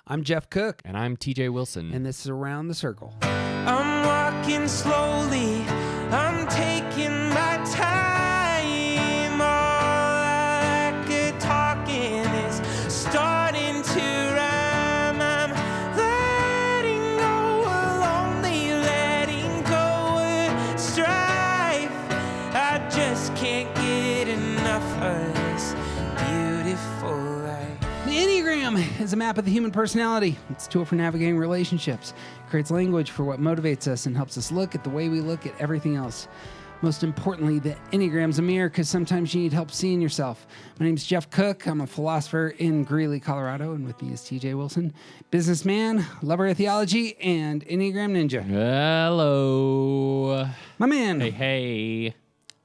I'm Jeff Cook, And I'm TJ Wilson. and this is Around the Circle. I'm walking slowly, I'm taking my time. All I could talking is starting to rhyme. I'm letting go of lonely, letting go of strife. I just can't get enough of this beautiful life. The enneagram is a map of the human personality. It's a tool for navigating relationships. It creates language for what motivates us and helps us look at the way we look at everything else. Most importantly, the enneagram's a mirror because sometimes you need help seeing yourself. My name's Jeff Cook. I'm a philosopher in Greeley, Colorado, and with me is TJ Wilson, businessman, lover of theology, and enneagram ninja. Hello. My man. Hey.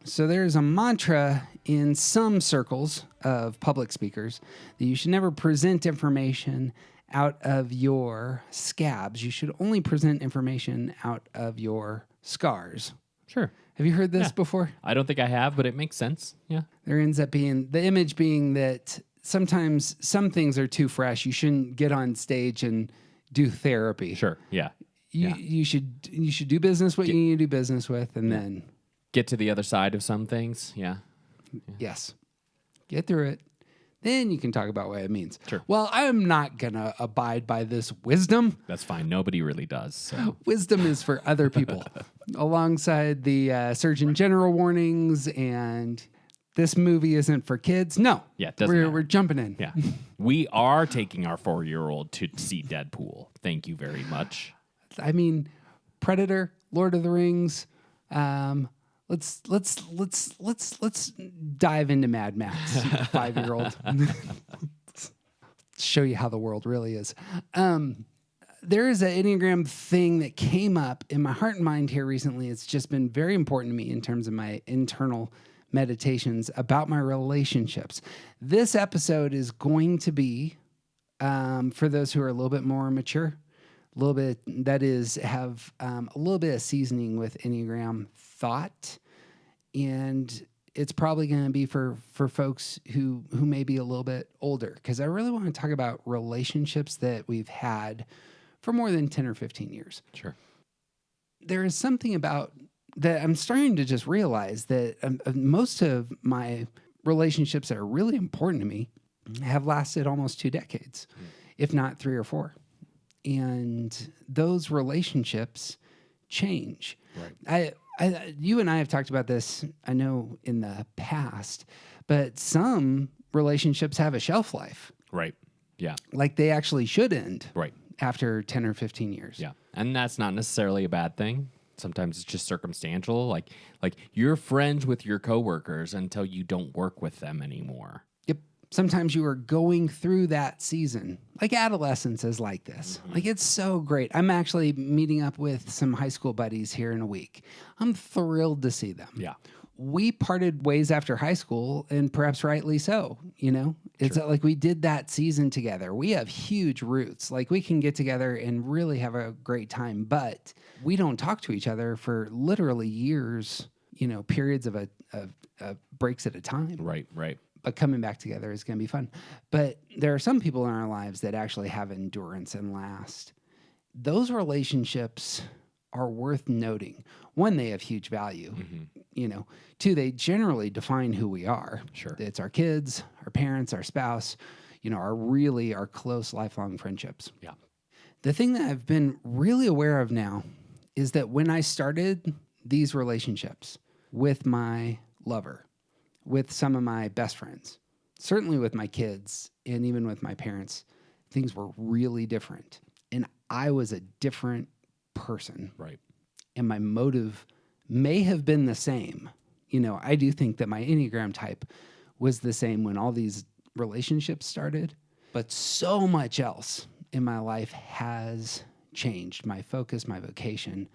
So there's a mantra in some circles of public speakers that you should never present information out of your scabs. You should only present information out of your scars. Sure. Have you heard this Yeah. before? I don't think I have, but it makes sense. Yeah. There ends up being the image being that sometimes some things are too fresh. You shouldn't get on stage and do therapy. Sure. Yeah. You should do business what you need to do business with, and then Get to the other side of some things. Yeah. yes, get through it. Then you can talk about what it means. Sure. Well, I'm not going to abide by this wisdom. That's fine. Nobody really does. So. Wisdom is for other people, alongside the Surgeon General warnings and this movie isn't for kids. No. Yeah, it doesn't matter. we're jumping in. Yeah. We are taking our 4-year-old to see Deadpool. Thank you very much. I mean, Predator, Lord of the Rings. Let's dive into Mad Max, 5-year-old. Show you how the world really is. There is an Enneagram thing that came up in my heart and mind here recently. It's just been very important to me in terms of my internal meditations about my relationships. This episode is going to be for those who are a little bit more mature, a little bit, that is, have a little bit of seasoning with Enneagram thought. And it's probably going to be for folks who may be a little bit older, because I really want to talk about relationships that we've had for more than 10 or 15 years. Sure. There is something about that I'm starting to just realize that most of my relationships that are really important to me have lasted almost 2 decades, if not 3 or 4. And those relationships change. Right. You and I have talked about this, I know, in the past, but some relationships have a shelf life. Right. Yeah. Like they actually should end Right. after 10 or 15 years. Yeah. And that's not necessarily a bad thing. Sometimes it's just circumstantial. Like you're friends with your coworkers until you don't work with them anymore. Yep. Sometimes you are going through that season. Like adolescence is like this. Like it's so great. I'm actually meeting up with some high school buddies here in a week. I'm thrilled to see them. Yeah. We parted ways after high school, and perhaps rightly so. You know, it's like we did that season together. We have huge roots. Like we can get together and really have a great time, but we don't talk to each other for literally years, you know, periods of breaks at a time. Right. Right. But coming back together is going to be fun. But there are some people in our lives that actually have endurance and last. Those relationships are worth noting. 1, they have huge value. You know, 2, they generally define who we are. Sure. It's our kids, our parents, our spouse, you know, our close lifelong friendships. Yeah. The thing that I've been really aware of now is that when I started these relationships with my lover, with some of my best friends, certainly with my kids, and even with my parents, things were really different. And I was a different person. Right. And my motive may have been the same. You know, I do think that my Enneagram type was the same when all these relationships started, but so much else in my life has changed. My focus, my vocation,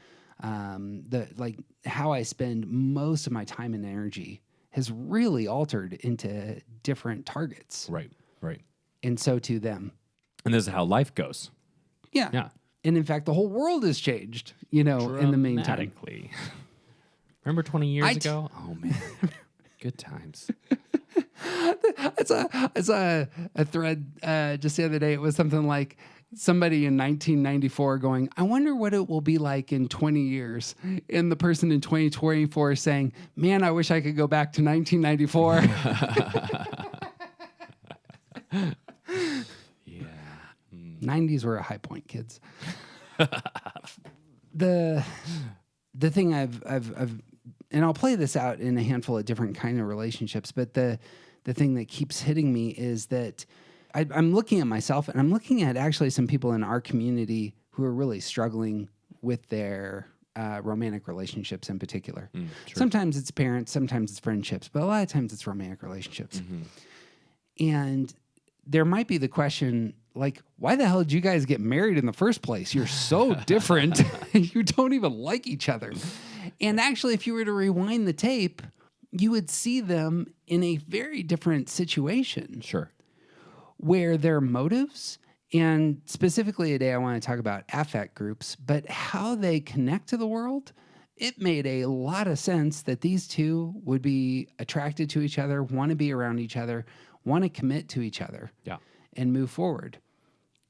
how I spend most of my time and energy has really altered into different targets. Right. Right. And so to them. And this is how life goes. Yeah. Yeah. And in fact, the whole world has changed, you know, in the meantime. Dramatically. Remember 20 years ago? Oh, man. Good times. I saw a thread just the other day. It was something like, somebody in 1994 going, I wonder what it will be like in 20 years. And the person in 2024 is saying, man, I wish I could go back to 1994. Yeah. 90s were a high point, kids. The thing I've and I'll play this out in a handful of different kind of relationships, but the thing that keeps hitting me is that I'm looking at myself, and I'm looking at actually some people in our community who are really struggling with their romantic relationships in particular. Sure. Sometimes it's parents, sometimes it's friendships, but a lot of times it's romantic relationships. And there might be the question, like, why the hell did you guys get married in the first place? You're so different. You don't even like each other. And actually, if you were to rewind the tape, you would see them in a very different situation. Sure. Where their motives, and specifically today I want to talk about affect groups, but how they connect to the world, it made a lot of sense that these two would be attracted to each other, want to be around each other, want to commit to each other, and move forward.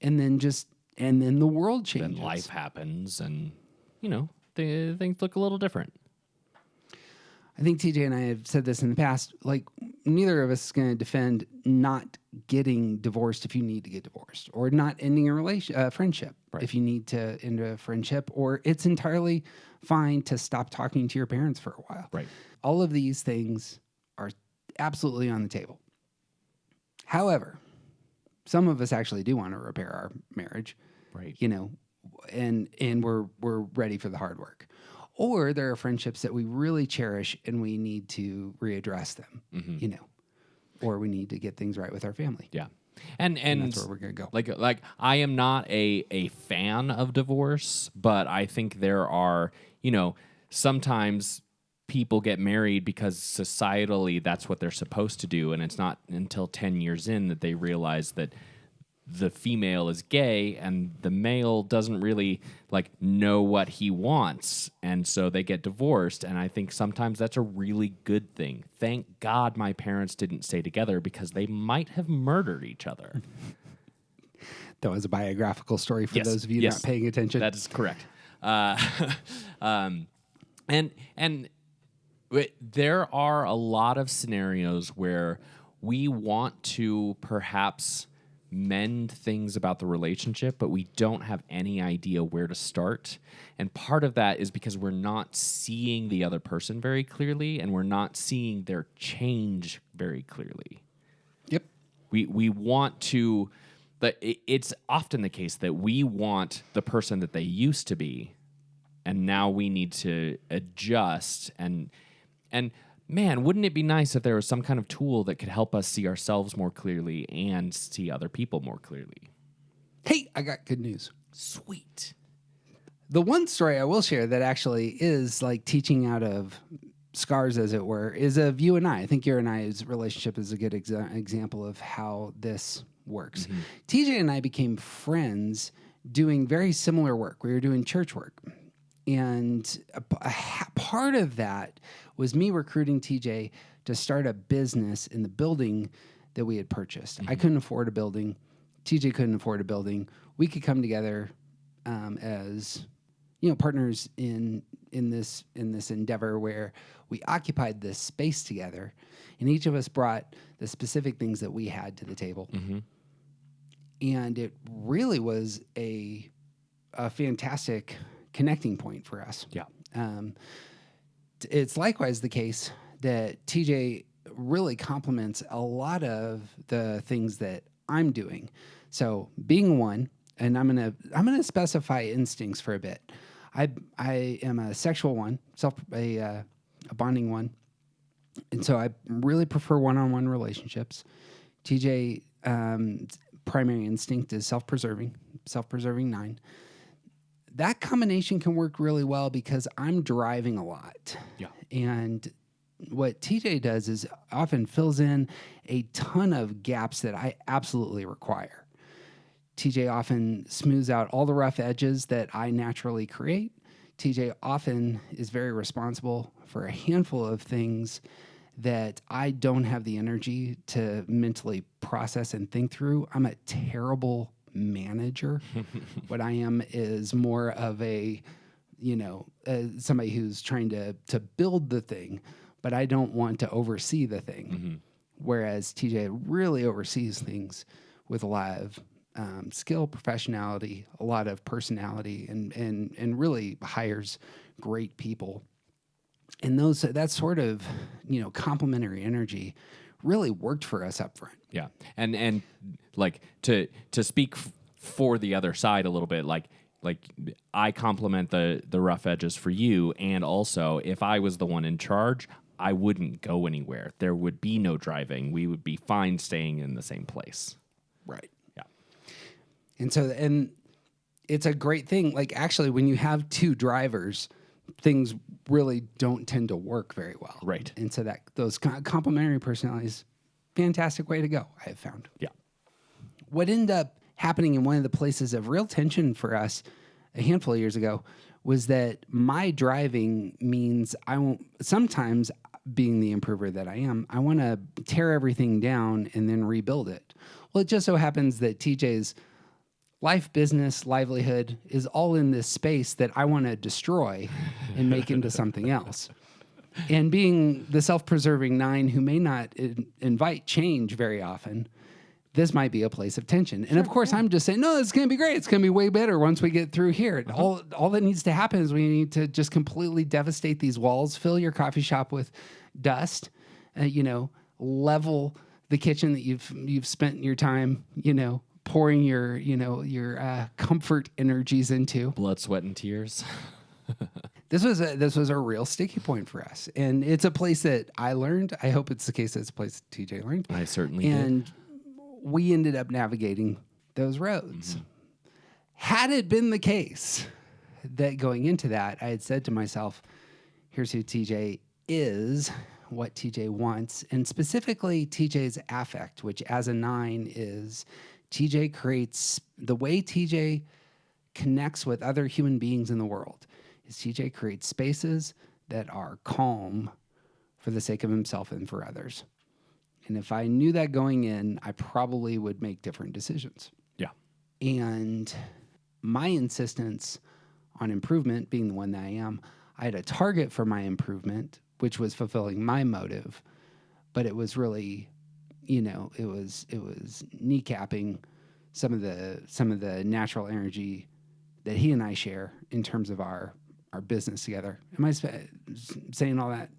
And then the world changes. Then life happens, and things look a little different. I think TJ and I have said this in the past, like, neither of us is going to defend not getting divorced if you need to get divorced, or not ending a friendship if you need to end a friendship, or it's entirely fine to stop talking to your parents for a while. Right. All of these things are absolutely on the table. However, some of us actually do want to repair our marriage, right? And we're ready for the hard work. Or there are friendships that we really cherish and we need to readdress them, or we need to get things right with our family. Yeah. And that's where we're going to go. Like I am not a fan of divorce, but I think there are, sometimes people get married because societally that's what they're supposed to do. And it's not until 10 years in that they realize that the female is gay and the male doesn't really know what he wants. And so they get divorced. And I think sometimes that's a really good thing. Thank God my parents didn't stay together, because they might have murdered each other. That was a biographical story for those of you not paying attention. That is correct. And there are a lot of scenarios where we want to perhaps mend things about the relationship, but we don't have any idea where to start. And part of that is because we're not seeing the other person very clearly, and we're not seeing their change very clearly. Yep. We want to, but it's often the case that we want the person that they used to be, and now we need to adjust. And man, wouldn't it be nice if there was some kind of tool that could help us see ourselves more clearly and see other people more clearly? Hey, I got good news. Sweet. The one story I will share that actually is like teaching out of scars, as it were, is of you and I. I think your and I's relationship is a good example of how this works. Mm-hmm. TJ and I became friends doing very similar work. We were doing church work. And a part of that was me recruiting TJ to start a business in the building that we had purchased. Mm-hmm. I couldn't afford a building. TJ couldn't afford a building. We could come together as partners in this endeavor where we occupied this space together, and each of us brought the specific things that we had to the table. Mm-hmm. And it really was a fantastic connecting point for us. Yeah. It's likewise the case that TJ really complements a lot of the things that I'm doing. So being one, and I'm gonna specify instincts for a bit. I am a sexual one, a bonding one, and so I really prefer one-on-one relationships. TJ primary instinct is self-preserving 9. That combination can work really well because I'm driving a lot. Yeah. And what TJ does is often fills in a ton of gaps that I absolutely require. TJ often smooths out all the rough edges that I naturally create. TJ often is very responsible for a handful of things that I don't have the energy to mentally process and think through. I'm a terrible manager. What I am is more of a, somebody who's trying to build the thing, but I don't want to oversee the thing. Whereas TJ really oversees things with a lot of skill, professionality, a lot of personality, and really hires great people. And that sort of, complementary energy really worked for us up front. Yeah. And like to speak for the other side a little bit, like I compliment the rough edges for you. And also, if I was the one in charge, I wouldn't go anywhere. There would be no driving. We would be fine staying in the same place. Right. Yeah. And it's a great thing. Like, actually, when you have two drivers, things really don't tend to work very well. Right. And so those complementary personalities, fantastic way to go, I have found. Yeah. What ended up happening in one of the places of real tension for us a handful of years ago was that my driving means I won't, sometimes being the improver that I am, I want to tear everything down and then rebuild it. Well, it just so happens that TJ's life, business, livelihood is all in this space that I want to destroy and make into something else. And being the self-preserving 9 who may not invite change very often, this might be a place of tension. And of course, I'm just saying, no, it's going to be great. It's going to be way better once we get through here. All that needs to happen is we need to just completely devastate these walls, fill your coffee shop with dust, level the kitchen that you've spent your time, pouring your comfort energies into. Blood, sweat, and tears. This was a real sticky point for us, and it's a place that I learned. I hope it's the case that it's a place that TJ learned. I certainly and did. We ended up navigating those roads. Had it been the case that going into that, I had said to myself, here's who TJ is, what TJ wants, and specifically TJ's affect, which as a 9 is TJ creates the way TJ connects with other human beings in the world is TJ creates spaces that are calm for the sake of himself and for others. And if I knew that going in, I probably would make different decisions. Yeah. And my insistence on improvement being the one that I am, I had a target for my improvement, which was fulfilling my motive, but it was really, it was kneecapping some of the natural energy that he and I share in terms of our business together. Am I saying all that?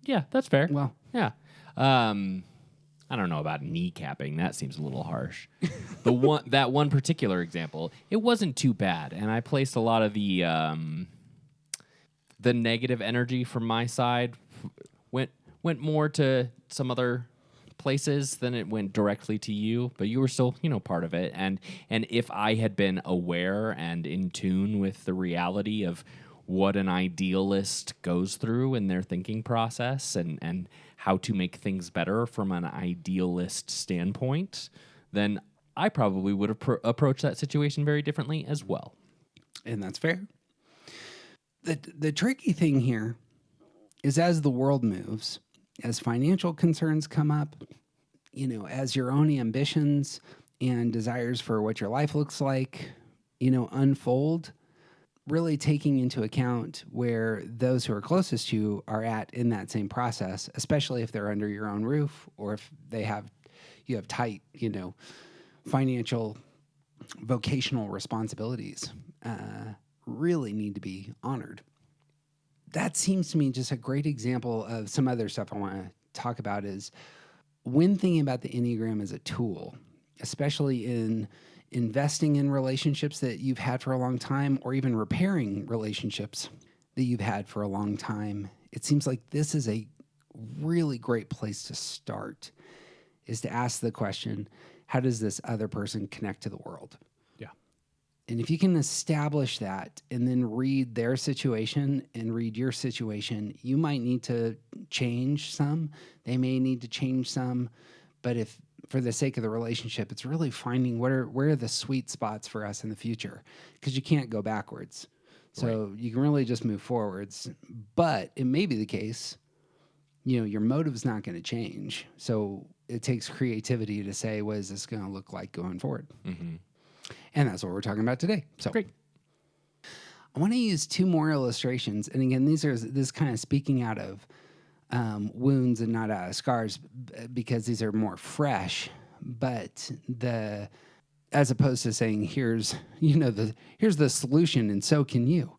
Yeah, that's fair. Well, yeah. I don't know about kneecapping. That seems a little harsh. That one particular example, it wasn't too bad, and I placed a lot of the negative energy from my side went more to some other places than it went directly to you, but you were still, part of it. And if I had been aware and in tune with the reality of what an idealist goes through in their thinking process and how to make things better from an idealist standpoint, then I probably would have approached that situation very differently as well. And that's fair. The tricky thing here is as the world moves, as financial concerns come up, as your own ambitions and desires for what your life looks like, unfold, really taking into account where those who are closest to you are at in that same process, especially if they're under your own roof or if you have tight, financial, vocational responsibilities, really need to be honored. That seems to me just a great example of some other stuff I want to talk about is when thinking about the Enneagram as a tool, especially in investing in relationships that you've had for a long time or even repairing relationships that you've had for a long time, it seems like this is a really great place to start, is to ask the question, how does this other person connect to the world? Yeah. And if you can establish that and then read their situation and read your situation, you might need to change some. They may need to change some. But if for the sake of the relationship, it's really finding where are the sweet spots for us in the future, because you can't go backwards. So you can really just move forwards. But it may be the case, your motive's not going to change. So it takes creativity to say, what is this going to look like going forward? Mm-hmm. And that's what we're talking about today. So Great. I want to use two more illustrations. And again, this kind of speaking out of wounds and not out of scars because these are more fresh. But as opposed to saying, here's the solution and so can you.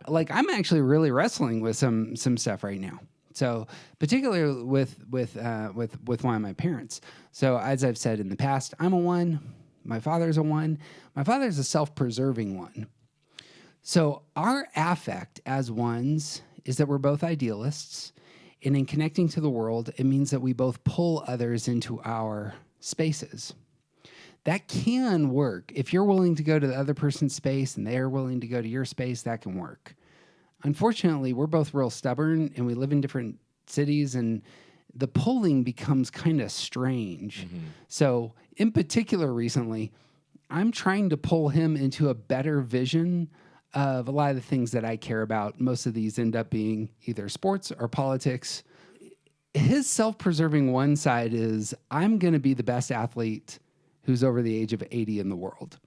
Like I'm actually really wrestling with some stuff right now. So particularly with one of my parents. So as I've said in the past, I'm a 1. My father's a 1. My father's a self-preserving 1. So our affect as 1s is that we're both idealists. And in connecting to the world, it means that we both pull others into our spaces. That can work. If you're willing to go to the other person's space and they're willing to go to your space, that can work. Unfortunately, we're both real stubborn and we live in different cities and the pulling becomes kind of strange. Mm-hmm. So in particular recently, I'm trying to pull him into a better vision of a lot of the things that I care about. Most of these end up being either sports or politics. His self-preserving one side is, I'm going to be the best athlete who's over the age of 80 in the world.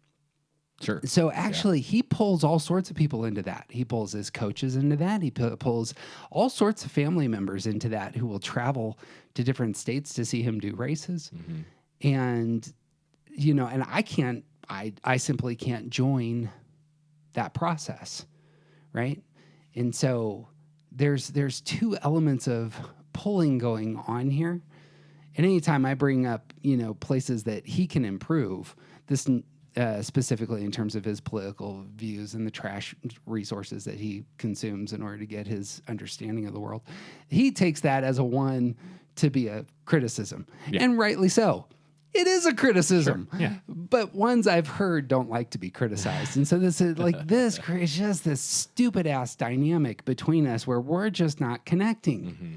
Sure. So actually, he pulls all sorts of people into that. He pulls his coaches into that. He pulls all sorts of family members into that who will travel to different states to see him do races. Mm-hmm. And, and I simply can't join that process, right? And so there's two elements of pulling going on here. And anytime I bring up, places that he can improve, this specifically in terms of his political views and the trash resources that he consumes in order to get his understanding of the world, he takes that as a 1 to be a criticism. Yeah. And rightly so. It is a criticism, sure. Yeah. But ones I've heard don't like to be criticized. And so this is this creates just this stupid ass dynamic between us where we're just not connecting. Mm-hmm.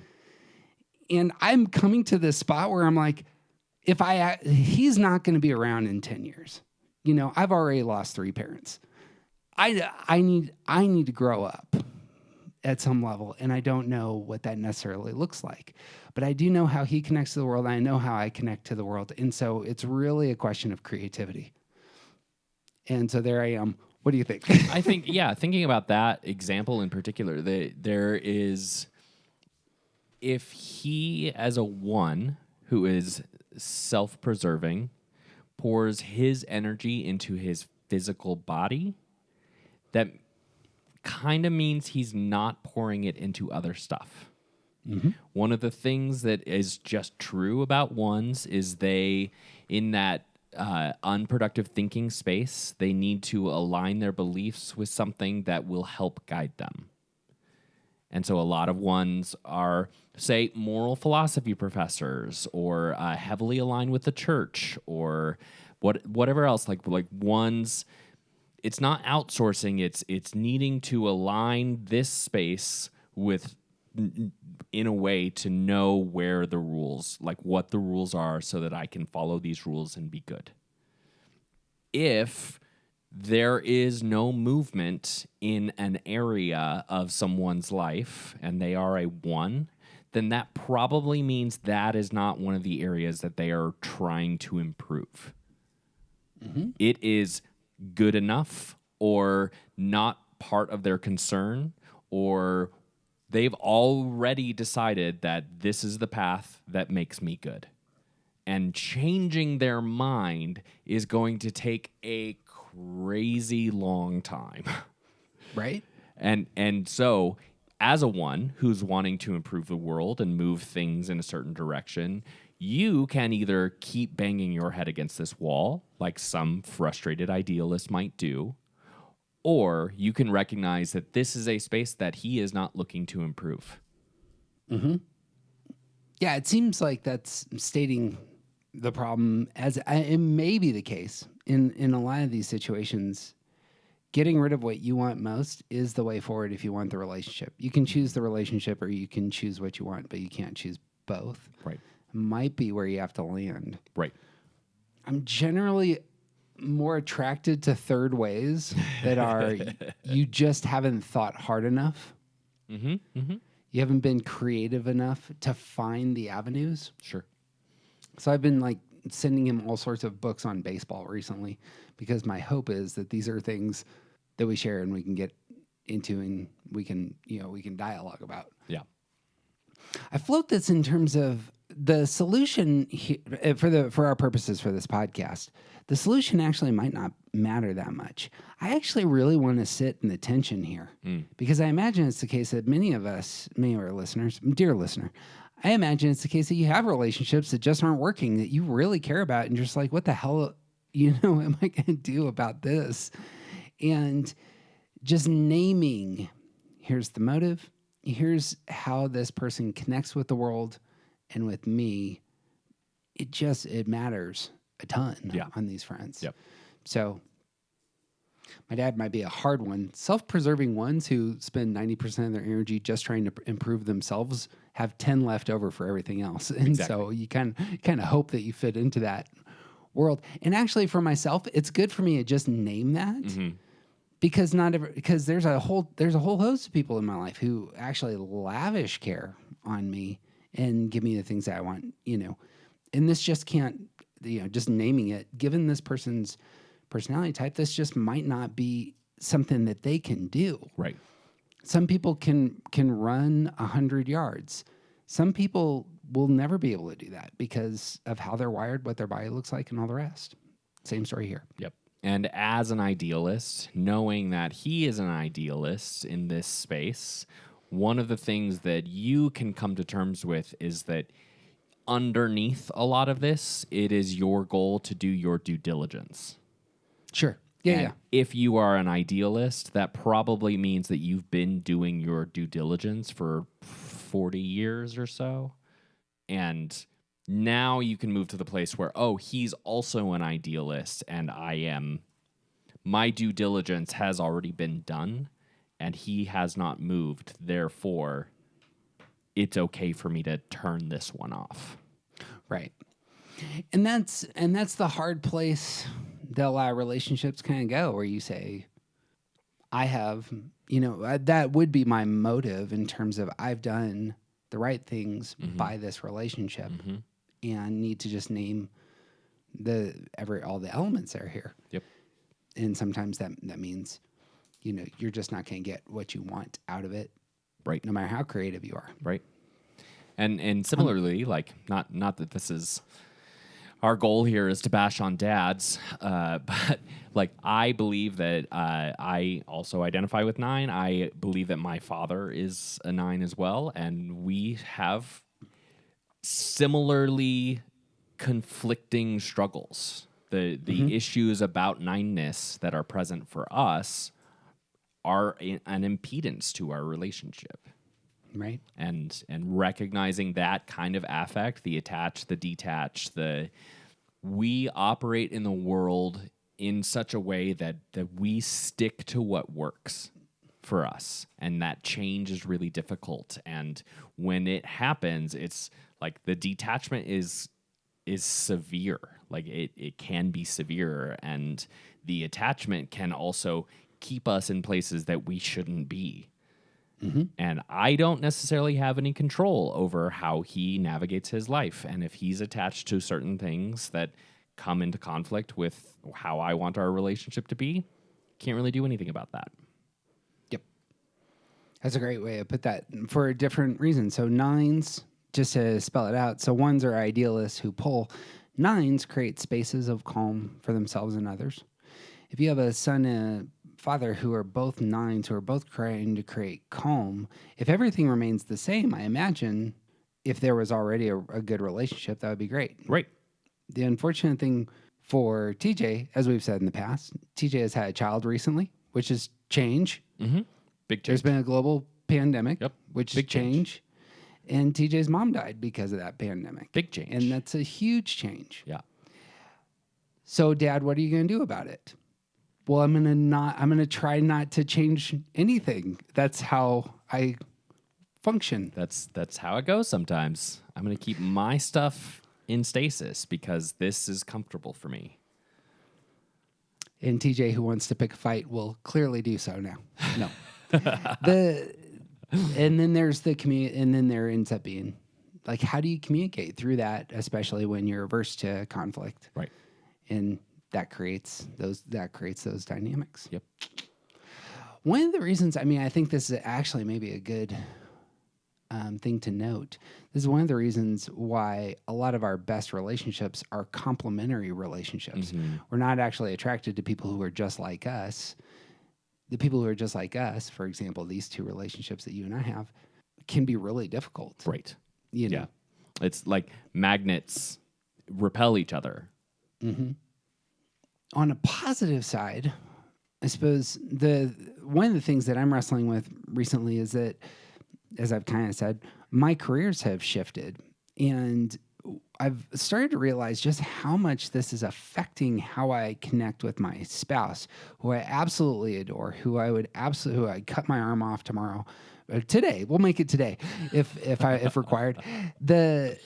And I'm coming to this spot where I'm like, he's not going to be around in 10 years. I've already lost 3 parents. I need to grow up at some level, and I don't know what that necessarily looks like. But I do know how he connects to the world. I know how I connect to the world. And so it's really a question of creativity. And so there I am. What do you think? I think, thinking about that example in particular, there is, if he as a 1 who is self-preserving pours his energy into his physical body, that kind of means he's not pouring it into other stuff. Mm-hmm. One of the things that is just true about 1s is they, in that unproductive thinking space, they need to align their beliefs with something that will help guide them. And so a lot of 1s are, say, moral philosophy professors or heavily aligned with the church or whatever else. Like 1s, it's not outsourcing. It's needing to align this space with, in a way, to know where the rules, like what the rules are so that I can follow these rules and be good. If there is no movement in an area of someone's life and they are a 1, then that probably means that is not one of the areas that they are trying to improve. Mm-hmm. It is good enough or not part of their concern, or they've already decided that this is the path that makes me good. And changing their mind is going to take a crazy long time. Right? And so as a 1 who's wanting to improve the world and move things in a certain direction, you can either keep banging your head against this wall, like some frustrated idealist might do, or you can recognize that this is a space that he is not looking to improve. Mm-hmm. Yeah, it seems like that's stating the problem as it may be the case in a lot of these situations. Getting rid of what you want most is the way forward if you want the relationship. You can choose the relationship or you can choose what you want, but you can't choose both. Right. Might be where you have to land. Right. I'm generally more attracted to third ways that are you just haven't thought hard enough. Mm-hmm. Mm-hmm. You haven't been creative enough to find the avenues. Sure. So I've been sending him all sorts of books on baseball recently because my hope is that these are things that we share and we can get into and we can dialogue about. Yeah. I float this in terms of the solution for our purposes for this podcast. The solution actually might not matter that much. I actually really want to sit in the tension here because I imagine it's the case that many of our listeners, dear listener, I imagine it's the case that you have relationships that just aren't working that you really care about and you're just like, what the hell, am I going to do about this? And just naming, here's the motive, here's how this person connects with the world and with me. It matters a ton on these friends. Yep. So my dad might be a hard one. Self-preserving ones who spend 90% of their energy just trying to improve themselves have 10 left over for everything else. And so you kind of hope that you fit into that world. And actually for myself, it's good for me to just name that. Because there's a whole host of people in my life who actually lavish care on me and give me the things that I want, and this just can't, just naming it, given this person's personality type, this just might not be something that they can do. Right. Some people can run 100 yards. Some people will never be able to do that because of how they're wired, what their body looks like, and all the rest. Same story here. Yep. And as an idealist, knowing that he is an idealist in this space, one of the things that you can come to terms with is that underneath a lot of this, it is your goal to do your due diligence. Sure. Yeah, and if you are an idealist, that probably means that you've been doing your due diligence for 40 years or so. And now you can move to the place where, he's also an idealist and I am. My due diligence has already been done and he has not moved. Therefore, it's okay for me to turn this one off. Right. And that's the hard place that a lot of relationships kind of go, where you say, I have, that would be my motive in terms of I've done the right things by this relationship and need to just name all the elements that are here. Yep. And sometimes that means, you're just not going to get what you want out of it. Right. No matter how creative you are. Right. And similarly, not that this is our goal here is to bash on dads, but I believe that I also identify with 9. I believe that my father is a 9 as well, and we have similarly conflicting struggles. The issues about 9-ness that are present for us are an impedance to our relationship. Right. And recognizing that kind of affect, the attach, the detach, we operate in the world in such a way that we stick to what works for us. And that change is really difficult. And when it happens, it's like the detachment is severe. Like it can be severe. And the attachment can also keep us in places that we shouldn't be. And I don't necessarily have any control over how he navigates his life. And if he's attached to certain things that come into conflict with how I want our relationship to be, can't really do anything about that. Yep. That's a great way to put that for a different reason. So 9s, just to spell it out. So 1s are idealists who pull. 9s create spaces of calm for themselves and others. If you have a son and a father who are both 9s, who are both trying to create calm, if everything remains the same, I imagine if there was already a good relationship, that would be great. Right. The unfortunate thing for TJ, as we've said in the past, TJ has had a child recently, which is change. Big change. There's been a global pandemic, which Big is change. And TJ's mom died because of that pandemic. Big change. And that's a huge change. Yeah. So, Dad, what are you going to do about it? Well, I'm going to try not to change anything. That's how I function. That's how it goes sometimes. I'm going to keep my stuff in stasis because this is comfortable for me. And TJ, who wants to pick a fight, will clearly do so now. No. And then there's the community, and then there ends up being like, how do you communicate through that, especially when you're averse to conflict? Right. And that creates those dynamics. Yep. One of the reasons, I mean, I think this is actually maybe a good thing to note. This is one of the reasons why a lot of our best relationships are complementary relationships. We're not actually attracted to people who are just like us. The people who are just like us, for example, these two relationships that you and I have, can be really difficult. Right. You know? Yeah. It's like magnets repel each other. On a positive side, I suppose one of the things that I'm wrestling with recently is that, as I've kind of said, my careers have shifted, and I've started to realize just how much this is affecting how I connect with my spouse, who I absolutely adore, who I'd cut my arm off tomorrow. Today, we'll make it today, if required. This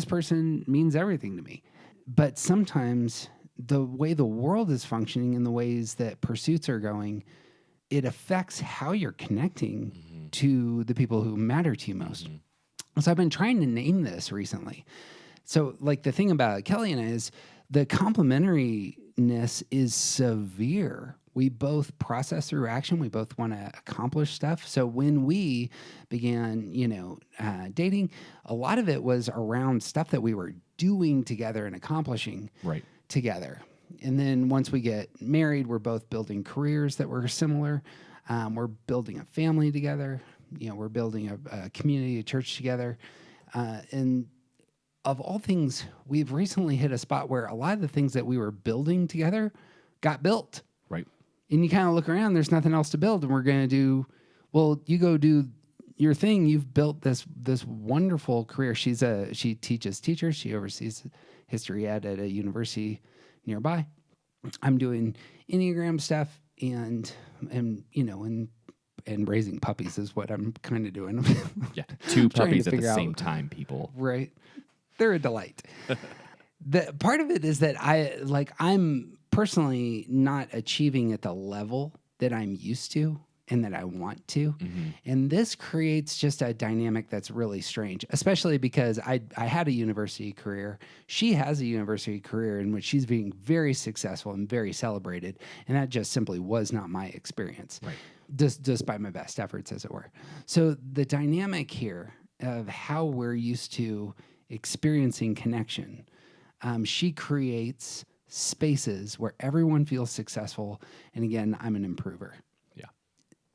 person means everything to me, but sometimes the way the world is functioning and the ways that pursuits are going, it affects how you're connecting to the people who matter to you most. So I've been trying to name this recently. So, like, the thing about Kelly and I is the complementariness is severe. We both process through action. We both want to accomplish stuff. So when we began, dating, a lot of it was around stuff that we were doing together and accomplishing together. And then once we get married, we're both building careers that were similar. We're building a family together. We're building a community, a church together. And of all things, we've recently hit a spot where a lot of the things that we were building together got built. Right. And you kind of look around, there's nothing else to build. And we're going to do, well, you go do your thing. You've built this wonderful career. She teaches teachers. She oversees history ed at a university nearby. I'm doing enneagram stuff and raising puppies is what I'm kind of doing. Yeah. Two puppies at the figure same out- time, people. Right. They're a delight. The part of it is that I'm personally not achieving at the level that I'm used to and that I want to. And this creates just a dynamic that's really strange, especially because I had a university career. She has a university career in which she's being very successful and very celebrated. And that just simply was not my experience. Right. Despite my best efforts, as it were. So the dynamic here of how we're used to experiencing connection, she creates spaces where everyone feels successful. And again, I'm an improver. Yeah.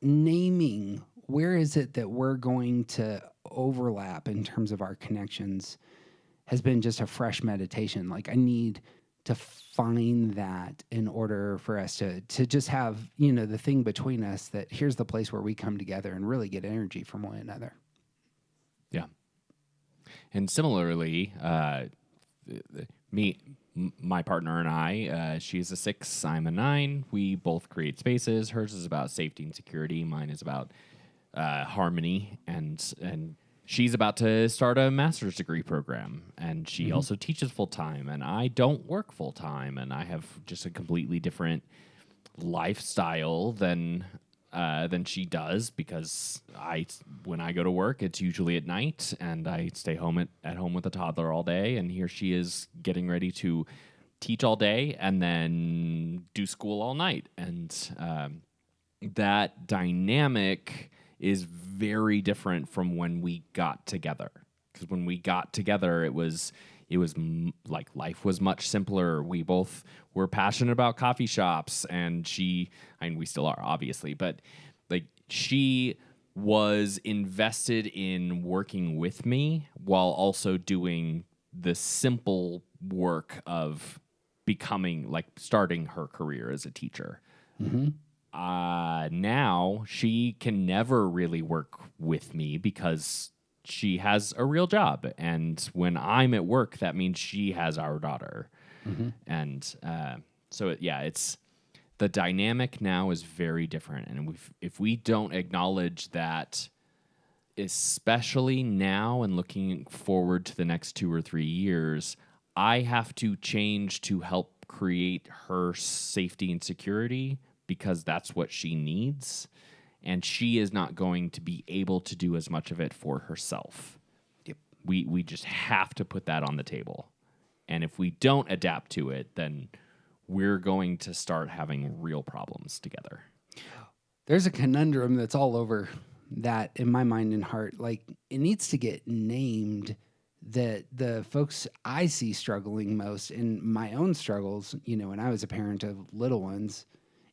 Naming where is it that we're going to overlap in terms of our connections has been just a fresh meditation. Like, I need to find that in order for us to just have, the thing between us that here's the place where we come together and really get energy from one another. Yeah. And similarly, my partner and I, she's a 6, I'm a 9. We both create spaces. Hers is about safety and security. Mine is about harmony. And she's about to start a master's degree program. And she also teaches full time. And I don't work full time. And I have just a completely different lifestyle than she does, because when I go to work, it's usually at night, and I stay home at home with a toddler all day. And here she is getting ready to teach all day and then do school all night. And that dynamic is very different from when we got together. Because when we got together, it was like life was much simpler. We both were passionate about coffee shops, and we still are, obviously, but like, she was invested in working with me while also doing the simple work of starting her career as a teacher. Now she can never really work with me because she has a real job. And when I'm at work, that means she has our daughter. And so, it's the dynamic now is very different. And if we don't acknowledge that, especially now and looking forward to the next 2 or 3 years, I have to change to help create her safety and security, because that's what she needs. And she is not going to be able to do as much of it for herself. Yep. We just have to put that on the table. And if we don't adapt to it, then we're going to start having real problems together. There's a conundrum that's all over that in my mind and heart. Like, it needs to get named, that the folks I see struggling most in my own struggles, when I was a parent of little ones,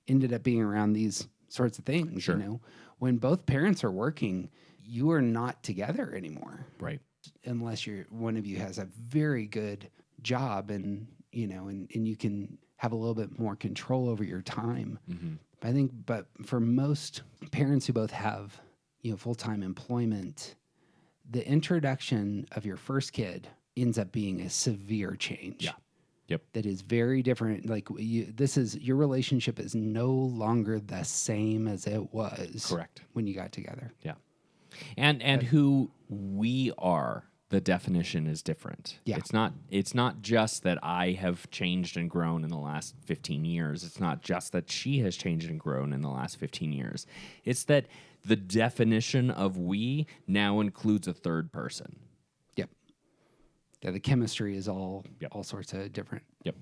ended up being around these sorts of things. Sure. When both parents are working, you are not together anymore. Right. Unless one of you has a very good job and you can have a little bit more control over your time. Mm-hmm. But for most parents who both have, full-time employment, the introduction of your first kid ends up being a severe change. Yeah. Yep. That is very different. Like, your relationship is no longer the same as it was. Correct. When you got together. Yeah. And who we are, the definition is different. Yeah. It's not just that I have changed and grown in the last 15 years. It's not just that she has changed and grown in the last 15 years. It's that the definition of we now includes a third person. Yep. Yeah, the chemistry is all sorts of different. Yep.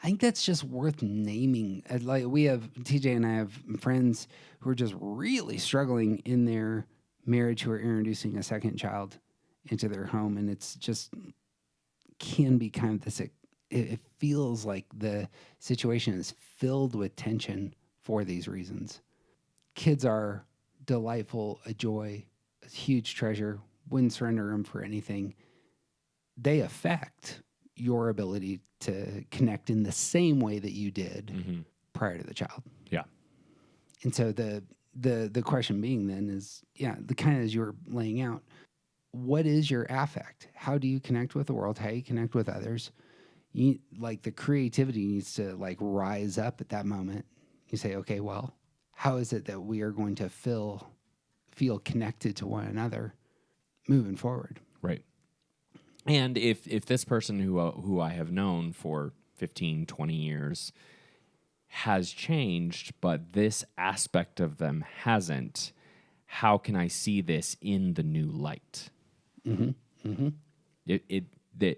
I think that's just worth naming. Like, TJ and I have friends who are just really struggling in their marriage, who are introducing a second child into their home, and it's just can be kind of this. It feels like the situation is filled with tension for these reasons. Kids are delightful, a joy, a huge treasure. Wouldn't surrender them for anything. They affect your ability to connect in the same way that you did prior to the child. Yeah. And so the question being then is, the kind of as you were laying out, what is your affect? How do you connect with the world? How do you connect with others? The creativity needs to rise up at that moment. You say, okay, well, how is it that we are going to feel connected to one another moving forward? Right. And if this person who I have known for 15, 20 years has changed, but this aspect of them hasn't, how can I see this in the new light? Mm-hmm. Mm-hmm.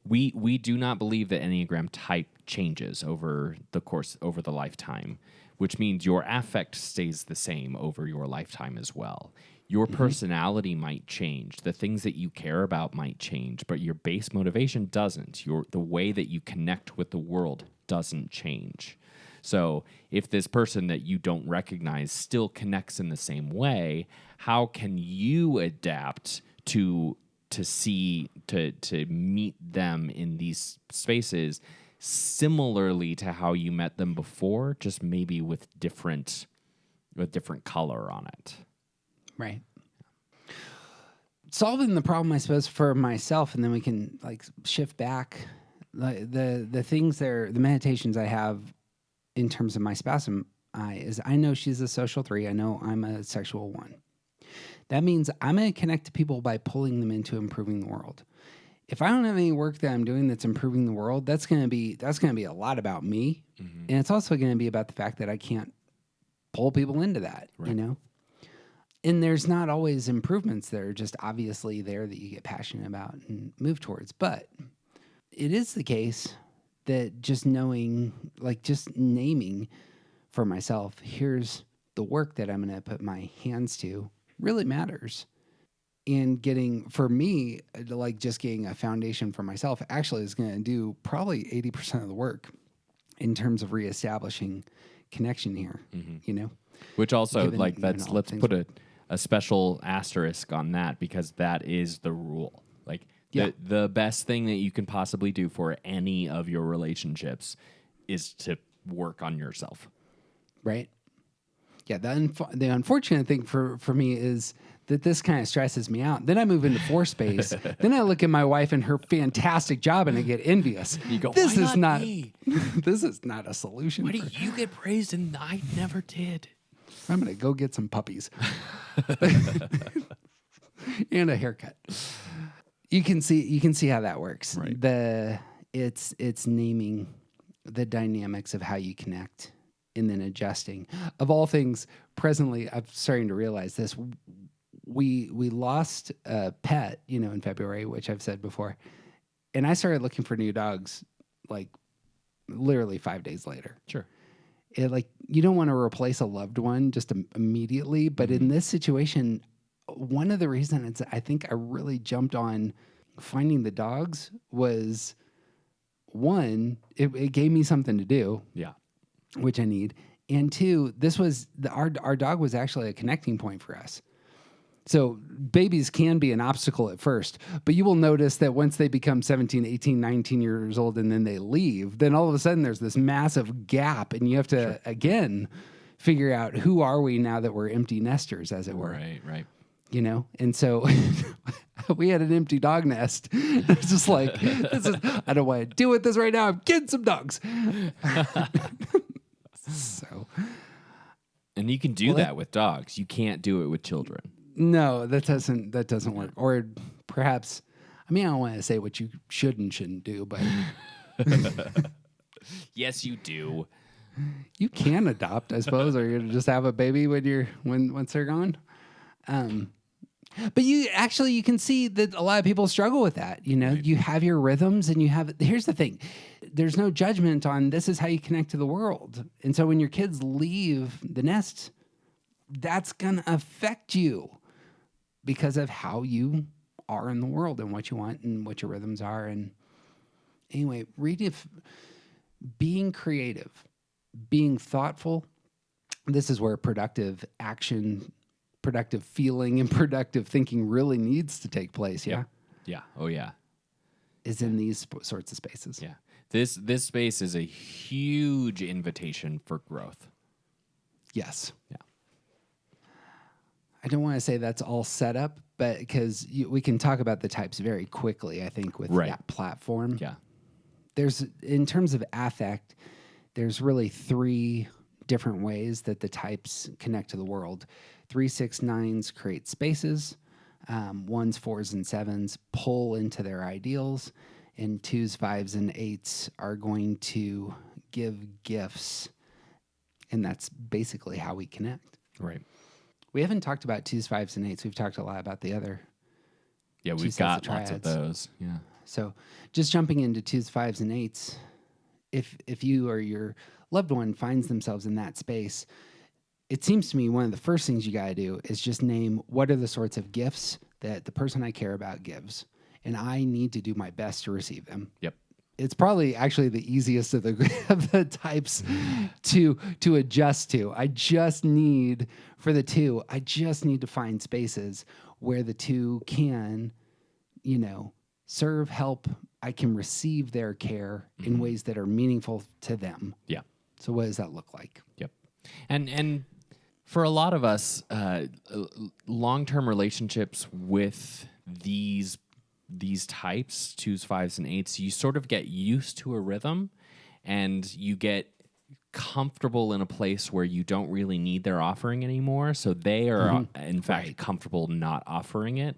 We do not believe that Enneagram type changes over the lifetime, which means your affect stays the same over your lifetime as well. Your personality might change. The things that you care about might change, but your base motivation doesn't. The way that you connect with the world doesn't change. So if this person that you don't recognize still connects in the same way, how can you adapt to meet them in these spaces similarly to how you met them before, just maybe with different color on it? Right. Solving the problem, I suppose, for myself, and then we can shift back. The things there, the meditations I have in terms of my spouse and I, is I know she's a social 3. I know I'm a sexual 1. That means I'm going to connect to people by pulling them into improving the world. If I don't have any work that I'm doing that's improving the world, that's going to be a lot about me, and it's also going to be about the fact that I can't pull people into that. Right. And there's not always improvements that are just obviously there that you get passionate about and move towards. But it is the case that just knowing, just naming for myself, here's the work that I'm going to put my hands to, really matters. And for me, just getting a foundation for myself actually is going to do probably 80% of the work in terms of reestablishing connection here, Which also, let's put a special asterisk on that, because that is the rule. The best thing that you can possibly do for any of your relationships is to work on yourself. Right. Yeah. The unfortunate thing for me is that this kind of stresses me out. Then I move into 4 space. Then I look at my wife and her fantastic job and I get envious. You go, this why is not me? This is not a solution. Why do you get praised and I never did? I'm going to go get some puppies and a haircut. You can see how that works. Right. It's naming the dynamics of how you connect and then adjusting. Of all things, presently, I'm starting to realize this. we lost a pet, in February, which I've said before, and I started looking for new dogs like literally 5 days later. Sure. You don't want to replace a loved one just immediately, but in this situation, one of the reasons I think I really jumped on finding the dogs was, one, it gave me something to do, Yeah. which I need, and two, this was our dog was actually a connecting point for us. So babies can be an obstacle at first, but you will notice that once they become 17, 18, 19 years old and then they leave, then all of a sudden there's this massive gap and you have to, again, figure out who are we now that we're empty nesters, as it were. Right. And so we had an empty dog nest. It's just like, I don't want to deal with this right now. I'm getting some dogs. So. And you can do that with dogs. You can't do it with children. No, that doesn't work. Or perhaps, I don't want to say what you should and shouldn't do, but Yes, you do. you can adopt, I suppose, or you're gonna just have a baby once they're gone. But you can see that a lot of people struggle with that. You have your rhythms and here's the thing. There's no judgment on this is how you connect to the world. And so when your kids leave the nest, that's going to affect you because of how you are in the world and what you want and what your rhythms are. And anyway, being creative, being thoughtful, this is where productive action, productive feeling, and productive thinking really needs to take place. Yeah. Yeah. Oh, yeah. Is in these sorts of spaces. Yeah. This space is a huge invitation for growth. Yes. Yeah. I don't want to say that's all set up, but because we can talk about the types very quickly, I think, with that platform. Yeah. In terms of affect, there's really 3 different ways that the types connect to the world. 3, 6, 9s create spaces. 1s, 4s, and 7s pull into their ideals. And 2s, 5s, and 8s are going to give gifts. And that's basically how we connect. Right. We haven't talked about 2s, 5s, and 8s. We've talked a lot about the other. Yeah, we've got lots of those. Yeah. So just jumping into 2s, 5s, and 8s, if you or your loved one finds themselves in that space, it seems to me one of the first things you got to do is just name what are the sorts of gifts that the person I care about gives. And I need to do my best to receive them. Yep. It's probably actually the easiest of the types to adjust to. I just need to find spaces where the 2 can, serve, help. I can receive their care in ways that are meaningful to them. Yeah. So what does that look like? Yep. And for a lot of us, long-term relationships with these types, 2s, 5s, and 8s, you sort of get used to a rhythm and you get comfortable in a place where you don't really need their offering anymore. So they are, in fact, comfortable not offering it.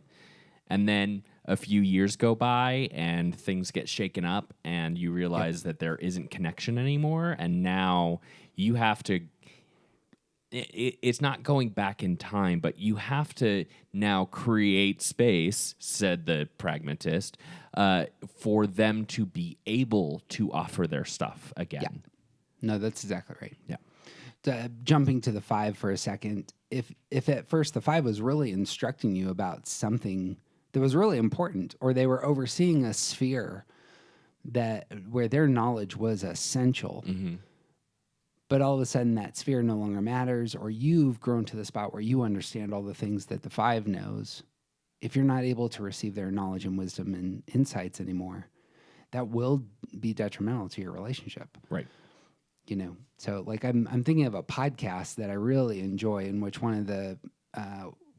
And then a few years go by and things get shaken up and you realize that there isn't connection anymore. And now you have to, it's not going back in time, but you have to now create space, said the pragmatist, for them to be able to offer their stuff again. Yeah. No, that's exactly right. Yeah. Jumping to the 5 for a second, if at first the 5 was really instructing you about something that was really important, or they were overseeing a sphere where their knowledge was essential, but all of a sudden that sphere no longer matters, or you've grown to the spot where you understand all the things that the 5 knows, if you're not able to receive their knowledge and wisdom and insights anymore, that will be detrimental to your relationship. Right. So like I'm thinking of a podcast that I really enjoy in which one of the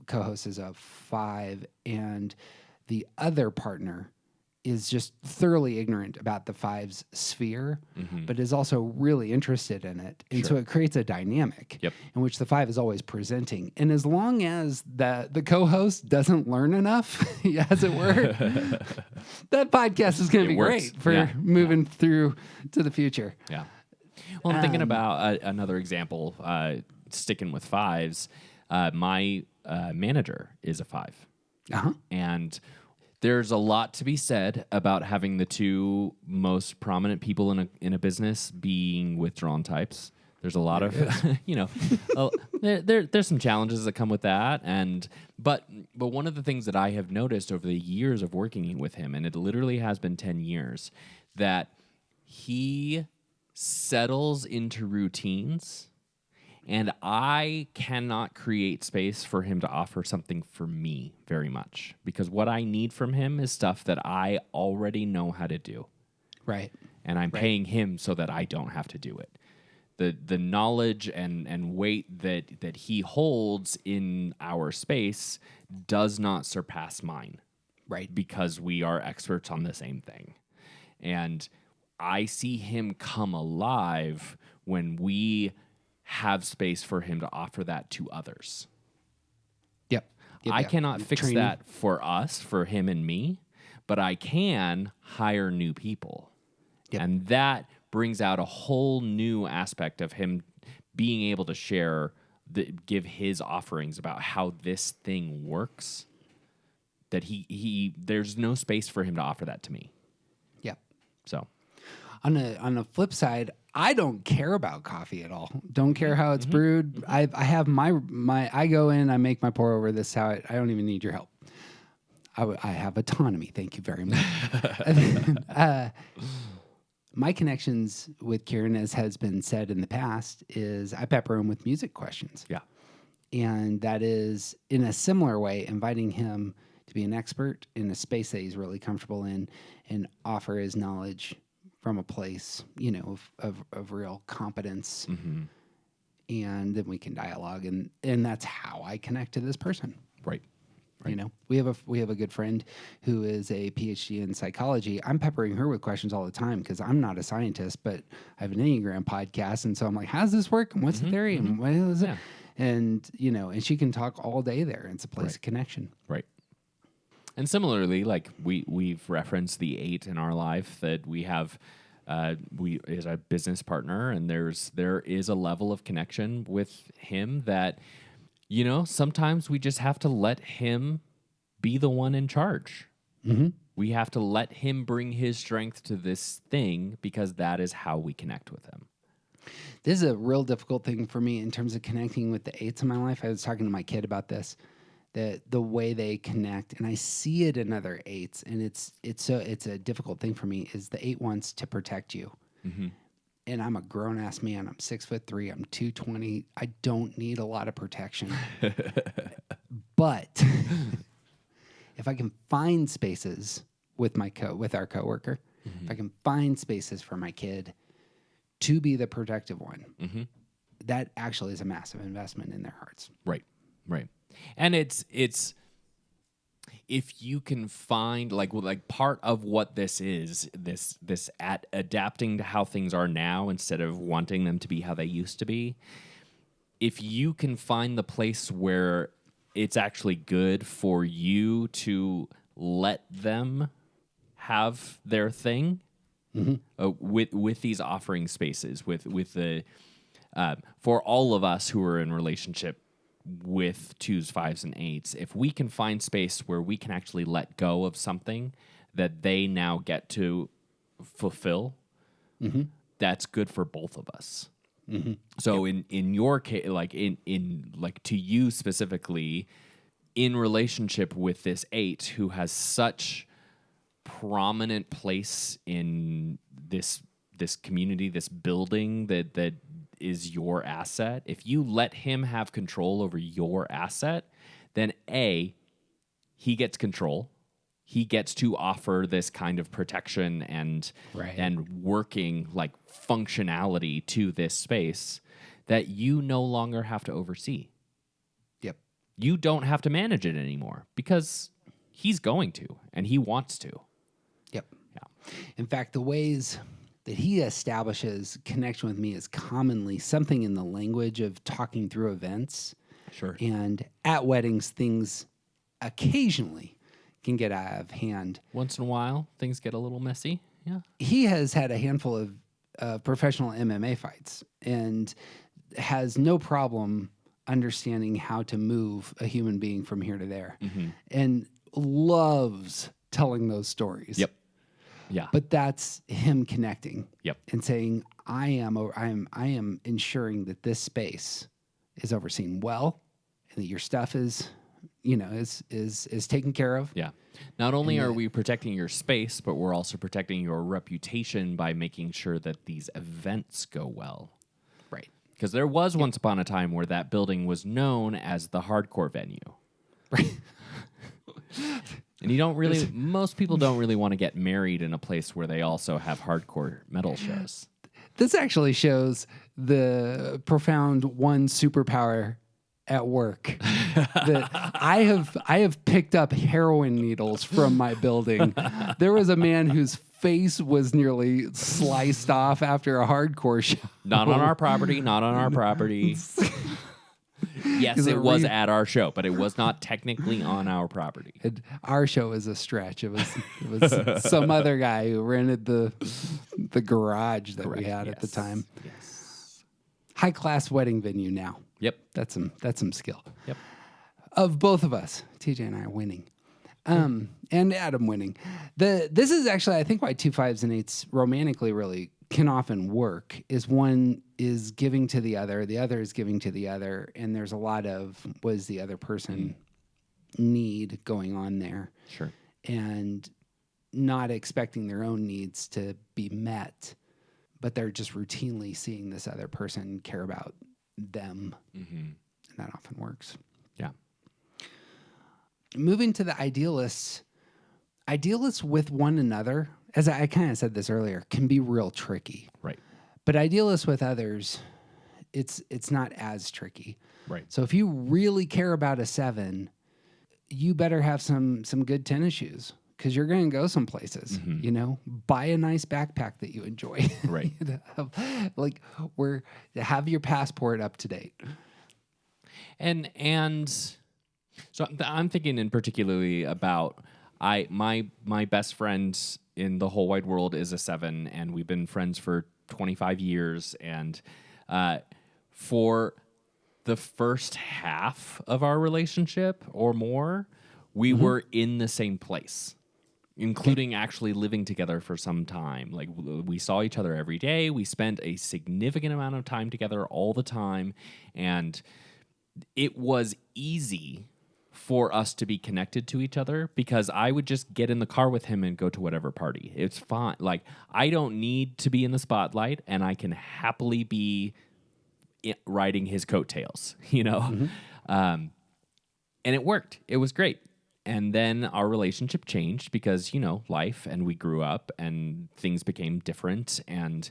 co-hosts is a 5 and the other partner is just thoroughly ignorant about the 5's sphere, but is also really interested in it. And so it creates a dynamic in which the 5 is always presenting. And as long as the co-host doesn't learn enough, as it were, that podcast is going to be great for moving through to the future. Yeah. Well, I'm thinking about another example, sticking with 5s. my manager is a 5. Uh-huh. And there's a lot to be said about having the two most prominent people in a business being withdrawn types. There's a lot of, there's some challenges that come with that. But one of the things that I have noticed over the years of working with him, and it literally has been 10 years, that he settles into routines, and I cannot create space for him to offer something for me very much, because what I need from him is stuff that I already know how to do. Right. And I'm paying him so that I don't have to do it. The knowledge and weight that he holds in our space does not surpass mine. Right. Because we are experts on the same thing. And I see him come alive when we have space for him to offer that to others. Yep. I cannot fix Training. that for us, for him and me, but I can hire new people. Yep. And that brings out a whole new aspect of him being able to share, give his offerings about how this thing works, that he there's no space for him to offer that to me. Yep. So on the flip side, I don't care about coffee at all. Don't care how it's brewed. I have my I go in, I make my pour over. This is how I don't even need your help. I have autonomy. Thank you very much. My connections with Kieran, as has been said in the past, is I pepper him with music questions. yeah, And that is, in a similar way, inviting him to be an expert in a space that he's really comfortable in and offer his knowledge from a place, of real competence. And then we can dialogue. And that's how I connect to this person. right. We have a good friend who is a PhD in psychology. I'm peppering her with questions all the time because I'm not a scientist, but I have an enneagram podcast, and so I'm like, "How does this work? And what's the theory? And what is it?" And and she can talk all day there. It's a place of connection. Right. And similarly, like we've referenced the 8 in our life that we have. We is a business partner, and there is a level of connection with him that. Sometimes we just have to let him be the one in charge. We have to let him bring his strength to this thing because that is how we connect with him. This is a real difficult thing for me in terms of connecting with the 8s in my life. I was talking to my kid about this, that the way they connect, and I see it in other 8s, and it's a difficult thing for me, is the 8 wants to protect you. And I'm a grown-ass man. I'm 6'3". I'm 220. I don't need a lot of protection. But if I can find spaces with our coworker, if I can find spaces for my kid to be the protective one, that actually is a massive investment in their hearts. Right. And it's if you can find like part of what this is, this at adapting to how things are now instead of wanting them to be how they used to be, if you can find the place where it's actually good for you to let them have their thing, with these offering spaces, with the for all of us who are in relationship with 2s, 5s, and 8s, if we can find space where we can actually let go of something that they now get to fulfill, that's good for both of us. So in your case, like to you specifically, in relationship with this 8 who has such prominent place in this community, this building that is your asset, if you let him have control over your asset, then he gets control. He gets to offer this kind of protection and working like functionality to this space that you no longer have to oversee. Yep. You don't have to manage it anymore because he's going to and he wants to. Yep. Yeah. In fact, the ways that he establishes connection with me is commonly something in the language of talking through events. Sure. And at weddings, things occasionally can get out of hand. Once in a while, things get a little messy. Yeah. He has had a handful of professional MMA fights and has no problem understanding how to move a human being from here to there, and loves telling those stories. Yep. Yeah. But that's him connecting. Yep. And saying, I am ensuring that this space is overseen well, and that your stuff is, is taken care of. Yeah. Not only are we protecting your space, but we're also protecting your reputation by making sure that these events go well. Right. Because there was once upon a time where that building was known as the hardcore venue. Right. And most people don't really want to get married in a place where they also have hardcore metal shows. This actually shows the profound one superpower at work that I have picked up heroin needles from my building. There was a man whose face was nearly sliced off after a hardcore show. Not on our property, not on our property. Yes, it was at our show, but it was not technically on our property. Our show is a stretch. It was some other guy who rented the garage that we had at the time. Yes. High class wedding venue now. Yep. That's some skill. Yep. Of both of us, TJ and I winning, and Adam winning. This is actually, I think, why 2 5s and 8s romantically really can often work. Is one is giving to the other is giving to the other, and there's a lot of what does the other person need going on there. Sure. And not expecting their own needs to be met, but they're just routinely seeing this other person care about them, and that often works. Yeah. Moving to the idealists with one another, as I kind of said this earlier, can be real tricky. Right. But idealists with others, it's not as tricky. Right. So if you really care about a 7, you better have some good tennis shoes, because you're going to go some places. Buy a nice backpack that you enjoy. Right. Have your passport up to date. And so I'm thinking in particularly about my best friend in the whole wide world is a 7, and we've been friends for 25 years. And for the first half of our relationship or more, we were in the same place, including actually living together for some time. Like, we saw each other every day. We spent a significant amount of time together all the time. And it was easy for us to be connected to each other because I would just get in the car with him and go to whatever party. It's fine. Like, I don't need to be in the spotlight, and I can happily be riding his coattails, and it worked. It was great. And then our relationship changed because, life, and we grew up and things became different. And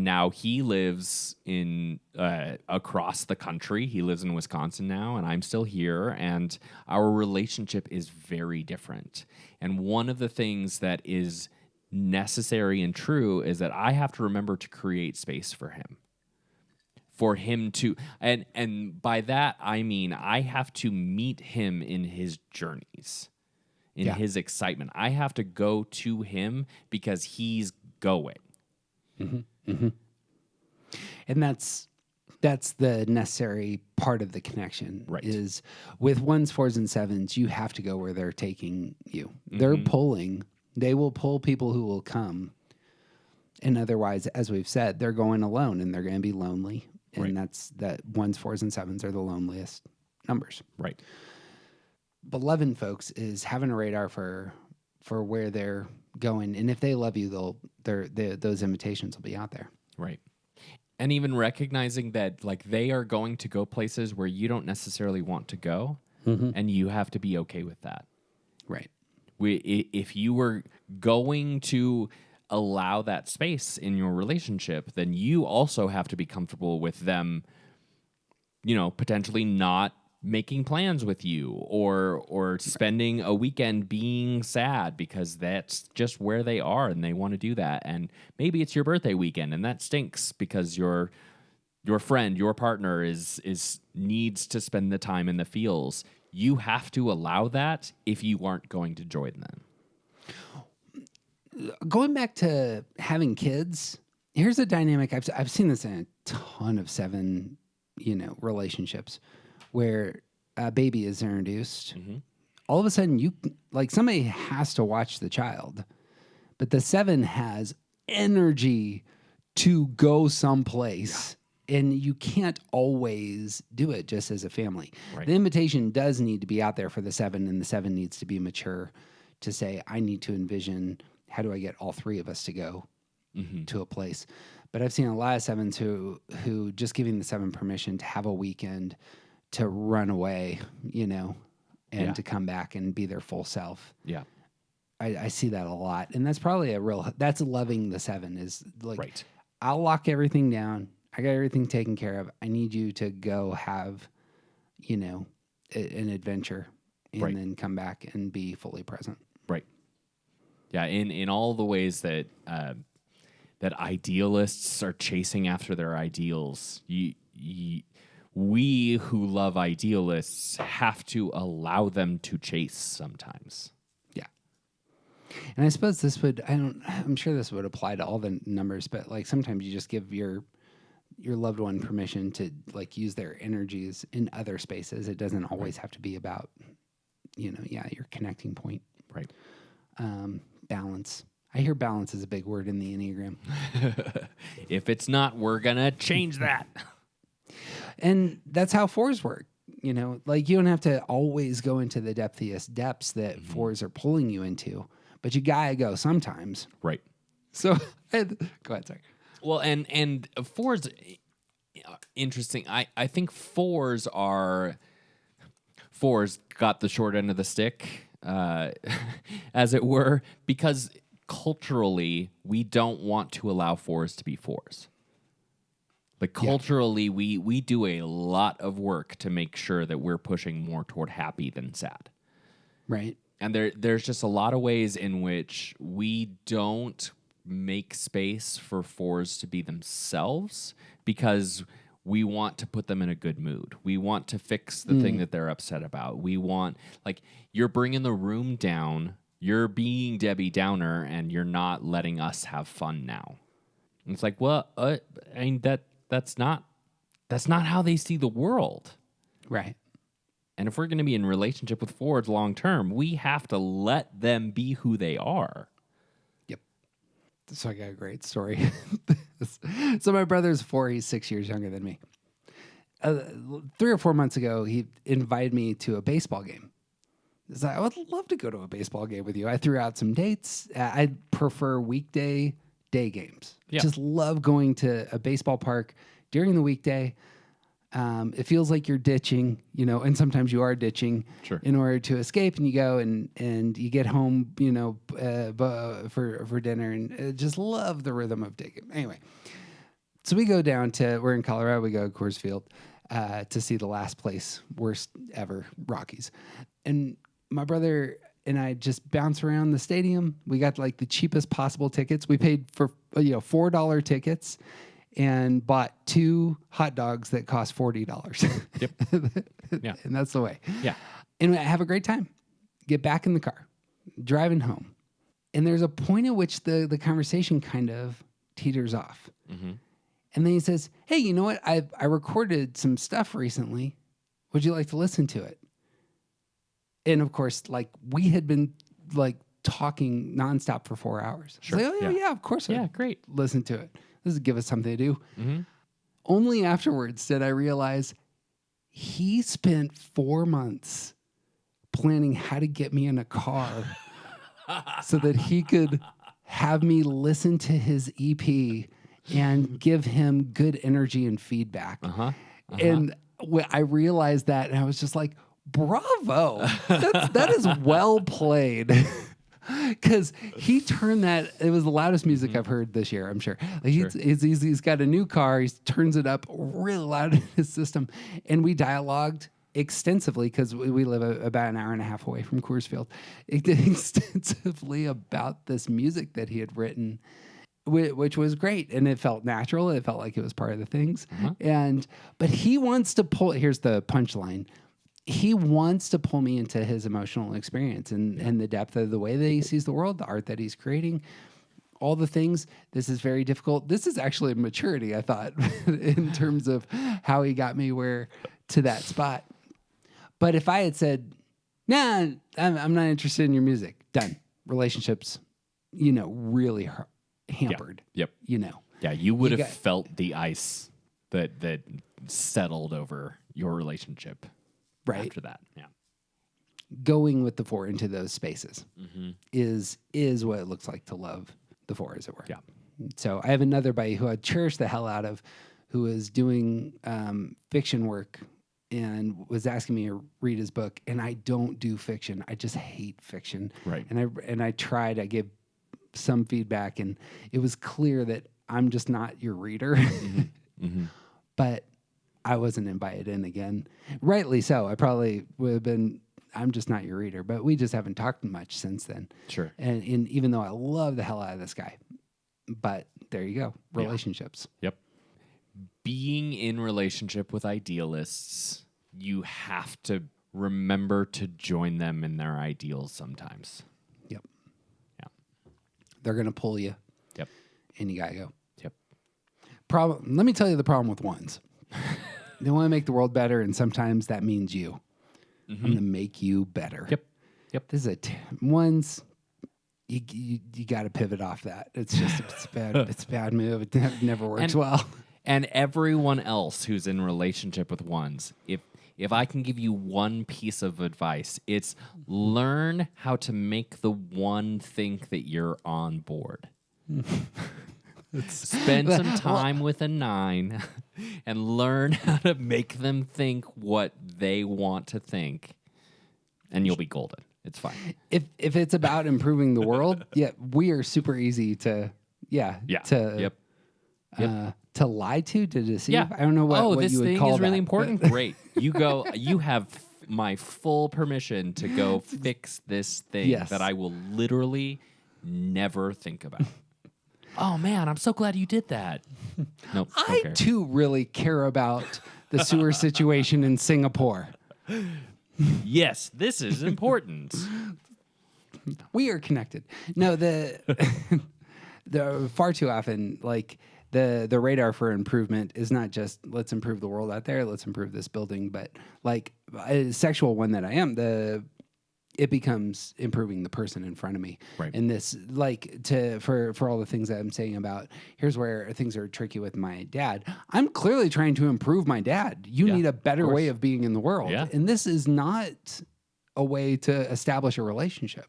now he lives in across the country. He lives in Wisconsin now, and I'm still here. And our relationship is very different. And one of the things that is necessary and true is that I have to remember to create space for him. For him to, and by that, I mean, I have to meet him in his journeys, in his excitement. I have to go to him because he's going. And that's the necessary part of the connection. Right. Is with 1s, 4s, and 7s, you have to go where they're taking you. They're pulling. They will pull people who will come. And otherwise, as we've said, they're going alone, and they're going to be lonely. And that's that 1s, 4s, and 7s are the loneliest numbers. Right. But 11, folks, is having a radar for where they're going, and if they love you, those invitations will be out there. Right. And even recognizing that, like, they are going to go places where you don't necessarily want to go, and you have to be okay with that. Right. If you were going to allow that space in your relationship, then you also have to be comfortable with them, potentially not making plans with you or spending a weekend being sad because that's just where they are and they want to do that. And maybe it's your birthday weekend and that stinks because your friend, your partner is needs to spend the time in the feels. You have to allow that if you aren't going to join them. Going back to having kids, here's a dynamic. I've seen this in a ton of 7, relationships where a baby is introduced, all of a sudden somebody has to watch the child, but the 7 has energy to go someplace. And you can't always do it just as a family. Right. The invitation does need to be out there for the 7, and the 7 needs to be mature to say, I need to envision, how do I get all 3 of us to go to a place? But I've seen a lot of 7s who just giving the 7 permission to have a weekend to run away, and to come back and be their full self. Yeah. I see that a lot. And that's probably that's loving the 7 is like, Right. I'll lock everything down. I got everything taken care of. I need you to go have, an adventure and then come back and be fully present. Right. Yeah. In all the ways that that idealists are chasing after their ideals, we who love idealists have to allow them to chase sometimes. Yeah. And I suppose I'm sure this would apply to all the numbers, but like sometimes you just give your loved one permission to like use their energies in other spaces. It doesn't always have to be about, your connecting point. Right. Balance. I hear balance is a big word in the Enneagram. If it's not, we're going to change that. And that's how 4s work. Like you don't have to always go into the depthiest depths that 4s are pulling you into, but you gotta go sometimes. Right. So go ahead, sorry. Well, and 4s, interesting. I think 4s got the short end of the stick, as it were, because culturally we don't want to allow 4s to be 4s. Like culturally, we do a lot of work to make sure that we're pushing more toward happy than sad. Right. And there's just a lot of ways in which we don't make space for 4s to be themselves because we want to put them in a good mood. We want to fix the thing that they're upset about. We want, like, you're bringing the room down, you're being Debbie Downer, and you're not letting us have fun now. And it's like, well, I mean, that's not how they see the world. Right. And if we're going to be in relationship with 4s long term, we have to let them be who they are. Yep. So I got a great story. So my brother's 4. He's 6 years younger than me. 3 or 4 months ago, he invited me to a baseball game. He's like, I would love to go to a baseball game with you. I threw out some dates. I prefer weekday day games. Yeah. Just love going to a baseball park during the weekday. It feels like you're ditching, and sometimes you are ditching in order to escape, and you go and you get home, for dinner, and just love the rhythm of day game. Anyway, so we go down we're in Colorado, we go to Coors Field to see the last place, worst ever, Rockies. And my brother and I just bounce around the stadium. We got like the cheapest possible tickets. We paid for $4 tickets and bought 2 hot dogs that cost $40. Yep. Yeah. And that's the way. Yeah. And I have a great time. Get back in the car, driving home. And there's a point at which the conversation kind of teeters off. Mm-hmm. And then he says, hey, you know what? I recorded some stuff recently. Would you like to listen to it? And of course, like we had been like talking nonstop for 4 hours. Sure. I was like, yeah, of course. Yeah, I'd great. listen to it. This would give us something to do. Mm-hmm. Only afterwards did I realize he spent 4 months planning how to get me in a car so that he could have me listen to his EP and give him good energy and feedback. And I realized that, and I was just like, bravo. That is well played. Because he turned that, it was the loudest music I've heard this year, I'm sure. Like he's got a new car, he turns it up really loud in his system, and we dialogued extensively, because we live about an hour and a half away from Coors Field, extensively about this music that he had written, which was great, and it felt natural. It felt like it was part of the things. But he wants to pull, here's the punchline, he wants to pull me into his emotional experience and the depth of the way that he sees the world, the art that he's creating, all the things. This is very difficult. This is actually a maturity, I thought, in terms of how he got me to that spot. But if I had said, nah, I'm not interested in your music, done. Relationships, really hampered. Yep. Yeah, you would have felt the ice that settled over your relationship right after that. Yeah. Going with the 4 into those spaces is what it looks like to love the 4, as it were. Yeah. So I have another buddy who I cherish the hell out of, who is doing fiction work and was asking me to read his book. And I don't do fiction. I just hate fiction. Right. And I tried. I gave some feedback, and it was clear that I'm just not your reader. But I wasn't invited in again. Rightly so. I probably would have been. I'm just not your reader. But we just haven't talked much since then. Sure. And even though I love the hell out of this guy, but there you go. Relationships. Yep. Being in relationship with idealists, you have to remember to join them in their ideals sometimes. Yep. Yeah. They're going to pull you. Yep. And you got to go. Yep. Let me tell you the problem with ones. They want to make the world better, and sometimes that means you. I'm going to make you better. Yep. This is ones. You got to pivot off that. It's bad. It's a bad move. It never works well. And everyone else who's in relationship with ones, if I can give you one piece of advice, it's learn how to make the one think that you're on board. Spend some time with a 9 and learn how to make them think what they want to think, and you'll be golden. It's fine. If it's about improving the world, we are super easy to to lie to deceive. Yeah. I don't know what this you would thing call is really that, important. Great. You have my full permission to go fix this thing that I will literally never think about. Oh man, I'm so glad you did that. Nope. I too really care about the sewer situation in Singapore. Yes, this is important. We are connected. No, the far too often, like the radar for improvement is not just let's improve the world out there, let's improve this building, but like a sexual one that I am, it becomes improving the person in front of me. Right. And this, for all the things that I'm saying about, here's where things are tricky with my dad. I'm clearly trying to improve my dad. You need a better way of being in the world. Yeah. And this is not a way to establish a relationship.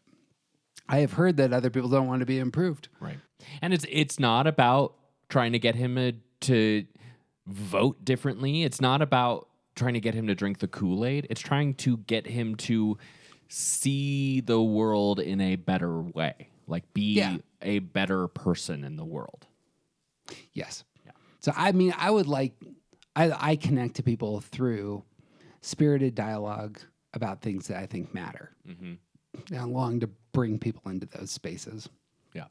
I have heard that other people don't want to be improved. Right. And it's not about trying to get him to vote differently. It's not about trying to get him to drink the Kool-Aid. It's trying to get him to see the world in a better way, like be a better person in the world. Yes. Yeah. So, I mean, I connect to people through spirited dialogue about things that I think matter. And I long to bring people into those spaces. Yeah.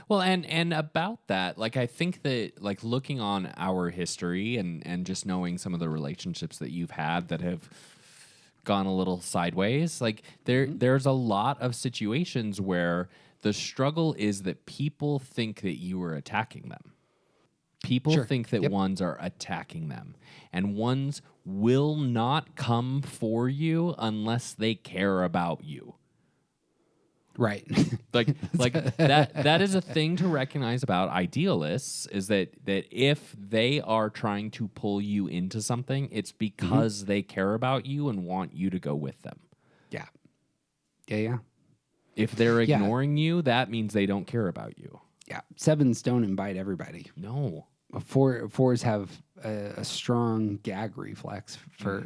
Well, and about that, like, I think that, like, looking on our history and just knowing some of the relationships that you've had that have gone a little sideways, like there's a lot of situations where the struggle is that people think that you are attacking them. People think that ones are attacking them, and ones will not come for you unless they care about you. Right. like that is a thing to recognize about idealists, is that if they are trying to pull you into something, it's because they care about you and want you to go with them. Yeah. Yeah. If they're ignoring you, that means they don't care about you. Yeah. 7s don't invite everybody. No. 4s have a strong gag reflex for,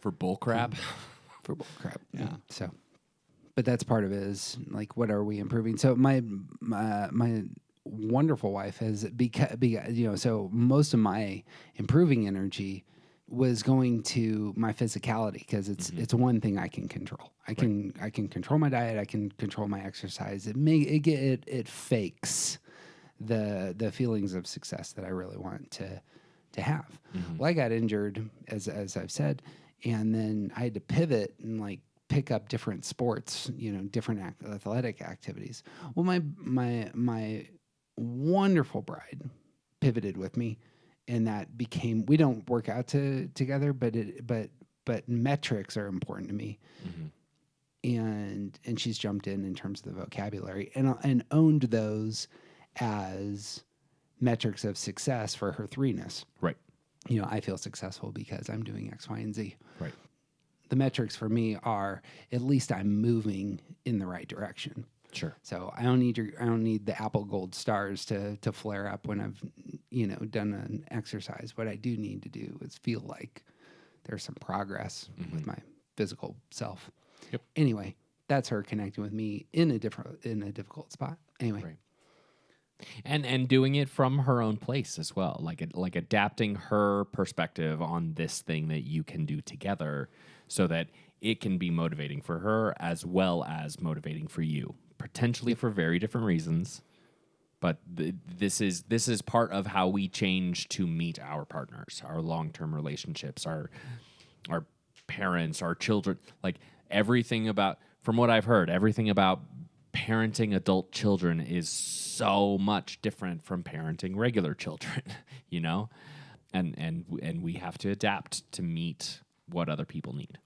for bull crap. For bull crap. Yeah. So, but that's part of it, is like, what are we improving? So my wonderful wife has so most of my improving energy was going to my physicality, because it's one thing I can control. I can control my diet. I can control my exercise. It fakes the feelings of success that I really want to have. Well, I got injured, as I've said, and then I had to pivot and like pick up different sports, different athletic activities. Well, my wonderful bride pivoted with me and that became, we don't work out together, but metrics are important to me. And she's jumped in terms of the vocabulary and owned those as metrics of success for her 3-ness. Right. You know, I feel successful because I'm doing X, Y, and Z. Right. The metrics for me are at least I'm moving in the right direction. Sure. So I don't need the Apple Gold stars to flare up when I've, you know, done an exercise. What I do need to do is feel like there's some progress with my physical self. Yep. Anyway, that's her connecting with me in a difficult spot. Anyway. Right. And doing it from her own place as well, like adapting her perspective on this thing that you can do together, so that it can be motivating for her as well as motivating for you, potentially for very different reasons. But this is part of how we change to meet our partners, our long-term relationships, our parents, our children, like everything about, from what I've heard, everything about parenting adult children is so much different from parenting regular children, you know? And we have to adapt to meet what other people need.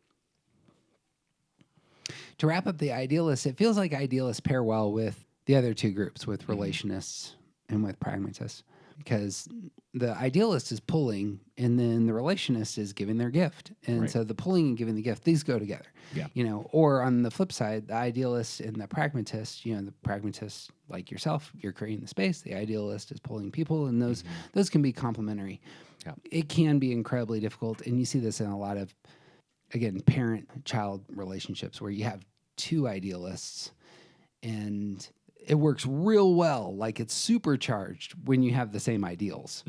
To wrap up the idealists, it feels like idealists pair well with the other two groups, with relationists and with pragmatists, because the idealist is pulling and then the relationist is giving their gift. And so the pulling and giving the gift, these go together. Yeah. You know, or on the flip side, the idealist and the pragmatist, you know, the pragmatist, like yourself, you're creating the space. The idealist is pulling people, and those can be complementary. Yeah. It can be incredibly difficult. And you see this in a lot of, again, parent-child relationships where you have two idealists and it works real well. Like it's supercharged when you have the same ideals.